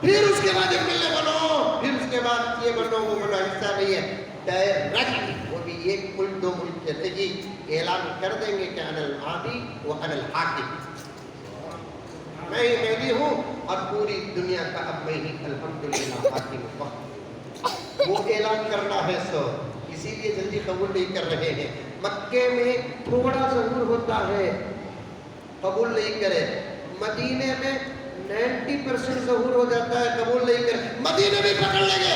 پھر اس کے بعد ایک ملے بنو، پھر اس کے بعد یہ بنو وہ بنو. ایسا نہیں ہے. ڈائریکٹ وہ بھی ایک ملک 2 ملک کہتے گی اعلان کر دیں گے کہ انا الہادی و انا الحاکم. میں ہی مہدی ہوں اور پوری دنیا کا اب میں ہی الحمدللہ حاکم ہوں. وہ اعلان کرنا ہے سو اسی لیے جلدی قبول نہیں کر رہے ہیں. مکے میں تھوڑا ظہور ہوتا ہے قبول نہیں کرے. مدینے میں 90% ظہور ہو جاتا ہے قبول نہیں کرے. مدینے بھی پکڑ لیں گے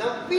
90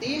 3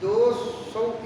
200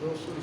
200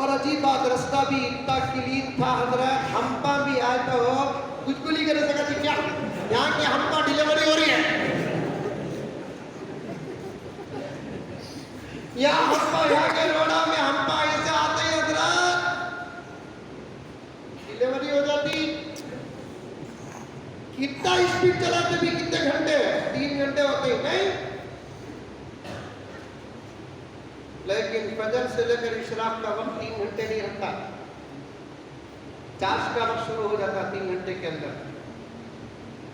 اور عجیب بات رستہ بھی اتنا کلین تھا حضرت ہمپا بھی آئے تو کچھ گلی کرے سکا تھی کیا یہاں کی ہمپا ڈیلیوری ہو رہی ہے یہاں ہمپا یہاں کے روڑا میں ہمپا ایسے آتے ہیں حضرت ڈیلیوری ہو جاتی کتنا اسپیڈ چلاتے بھی کتنے گھنٹے 3 گھنٹے ہوتے ہیں نہیں لیکن فجر سے لے کر اشراق کا وقت 3 گھنٹے نہیں رہتا چارج کا وقت شروع ہو جاتا 3 گھنٹے کے اندر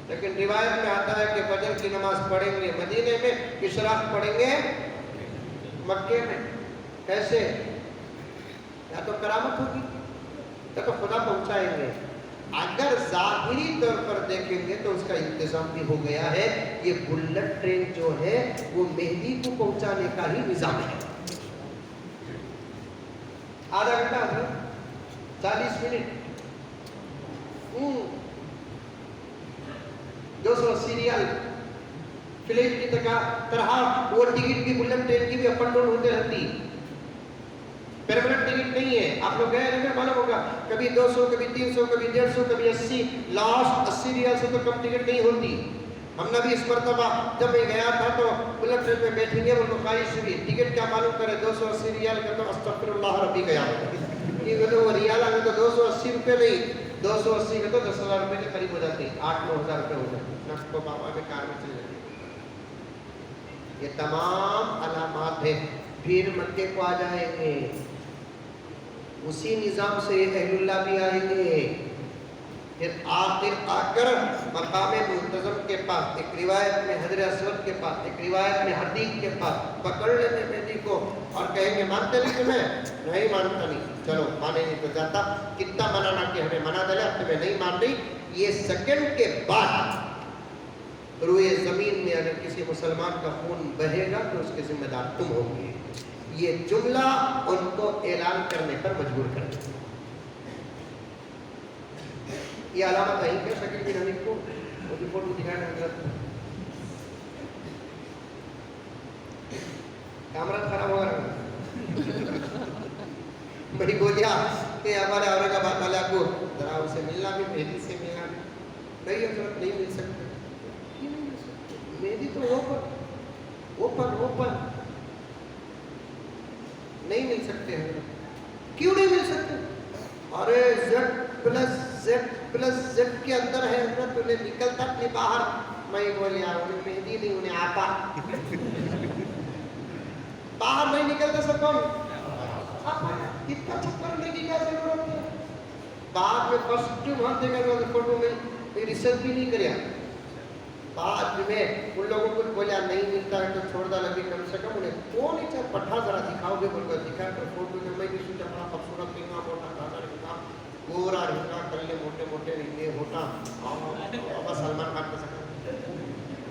لیکن روایت میں آتا ہے کہ فجر کی نماز پڑھیں گے مدینے میں اشراق پڑھیں گے مکے میں کیسے یا تو کرامت ہوگی یا تو خدا پہنچائیں گے اگر ظاہری طور پر دیکھیں گے تو اس کا انتظام بھی ہو گیا ہے یہ بلٹ ٹرین جو ہے وہ مہدی کو پہنچانے کا ہی نظام ہے آدھا گھنٹہ 40 منٹ 280 ریال فلم کی طرح وہ ٹکٹ بھی بلٹ ٹرین کی بھی اپ اینڈ ڈاؤن ہوتے رہتی پرمنٹ ٹکٹ نہیں ہے آپ لوگ گئے رہے معلوم ہوگا کبھی 200 کبھی 300 کبھی 150 کبھی 80 لاسٹ 80 ریال سے تو کم ٹکٹ نہیں ہوتی ہم نے بھی اس مرتبہ جب میں گیا تھا تو بلٹ ٹرین میں بیٹھیں گے وہ خواہش ہوئی ٹکٹ کیا معلوم کرے 280 ریال کا تو استغفر اللہ ربی گیا کیونکہ وہ ریال آگے تو 280 روپے نہیں 280 میں تو 10,000 روپے کے قریب ہو جاتے 8-9 ہزار روپے ہو جاتے نفس کو بابا میں کار میں چل جاتے یہ تمام علامات ہیں پھر مکے کو آ جائیں گے اسی نظام سے اہل اللہ بھی آئیں گے پھر آخر آ کر مقام منتظم کے پاس ایک روایت میں حجر اسود کے پاس ایک روایت میں حدیق کے پاس پکڑ لیتے مہدی کو اور کہیں گے مانتے نہیں تمہیں نہیں مانتا نہیں چلو مانے نہیں تو جاتا کتنا منانا کہ ہمیں منا دلے اب تمہیں نہیں مان رہی یہ سیکنڈ کے بعد روئے زمین میں اگر کسی مسلمان کا خون بہے گا تو اس کے ذمہ دار تم ہوگے یہ جملہ ان کو اعلان کرنے پر مجبور کر دیا یہ علامت ہے کہ شکیل بن حنیف کو وہ بھی فوٹو دکھایا حضرت کیمرہ خراب ہو رہا بڑی بولیا کہ ہمارے اورنگ آباد والے کو ذرا اسے ملنا بھی مہدی سے ملنا بھی نہیں حضرت نہیں مل سکتے مہدی تو اوپر نہیں مل سکتے ہیں کیوں نہیں مل سکتے ارے Z+Z کے اندر ہے حضرت انہیں نکلتا اپنی باہر میں بولیا انہیں مہدی نہیں انہیں آپا باہر نہیں نکلتا سب کون اتنا چھپر کرنے کی کیا ضرورت ہے بعد میں فرسٹ وہاں دیکھا فوٹو میں ریسرچ بھی نہیں کریا بعد میں ان لوگوں کو بولیا نہیں ملتا ہے تو چھوڑ دا لگی کم سے کم انہیں کون ہی چاہے پٹھا ذرا دکھاؤ گے بول کر دکھا کر فوٹو میں میں بھی سوچا بڑا خوبصورت رہا موٹا دادا رہا گورا رہا کلے موٹے موٹے رہے ہوٹا بابا سلمان خان کا سکتا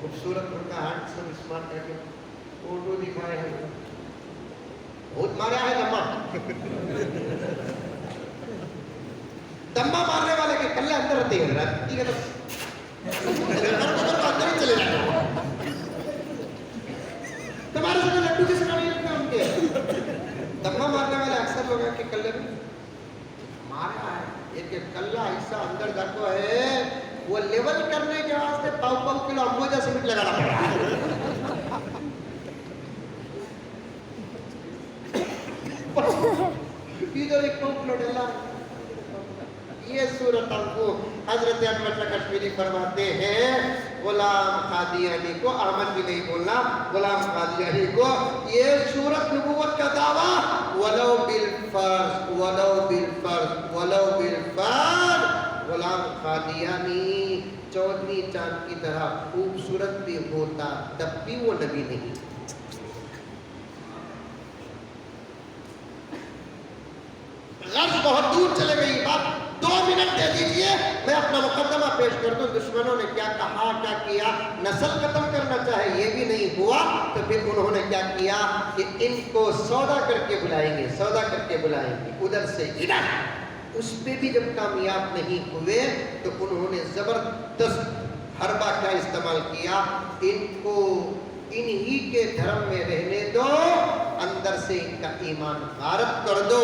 خوبصورت ان کا ہینڈ سم اسمارٹ کر کے فوٹو دکھائے ہیں بہت مارا ہے دمہ مارنے والے کے کلے اندر رہتے ہیں ٹھیک ہے تمہارے سے لڈو کی سکا نہیں رکھتے ان کے دمہ مارنے والے اکثر لوگ ہیں کہ کلے میں مارا ہے ایک کلہ ایسا اندر جاتا ہے وہ لیول کرنے کے واسطے پاؤ کلو امبوجا سیمنٹ لگانا پڑا ادھر ایک پاؤ کلو ڈلا یہ صورت ہم کو حضرت احمد کشمیری فرماتے ہیں غلام قادیانی کو احمد بھی نہیں بولنا غلام قادیانی کو یہ صورت نبوت کا دعویٰ ولو بالفرض غلام قادیانی 14ویں چاند کی طرح خوبصورت بھی ہوتا تب بھی وہ نبی نہیں غرض بہت دور چلے گئی بات 2 منٹ دے دیجئے میں اپنا مقدمہ پیش کر دوں دشمنوں نے کیا کہا کیا کیا نسل ختم کرنا چاہے یہ بھی نہیں ہوا تو پھر انہوں نے کیا کیا کہ ان کو سودا کر کے بلائیں گے ادھر سے ادھر اس پہ بھی جب کامیاب نہیں ہوئے تو انہوں نے زبردست حربہ کیا استعمال کیا ان کو انہی کے دھرم میں رہنے دو اندر سے ان کا ایمان غارت کر دو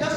10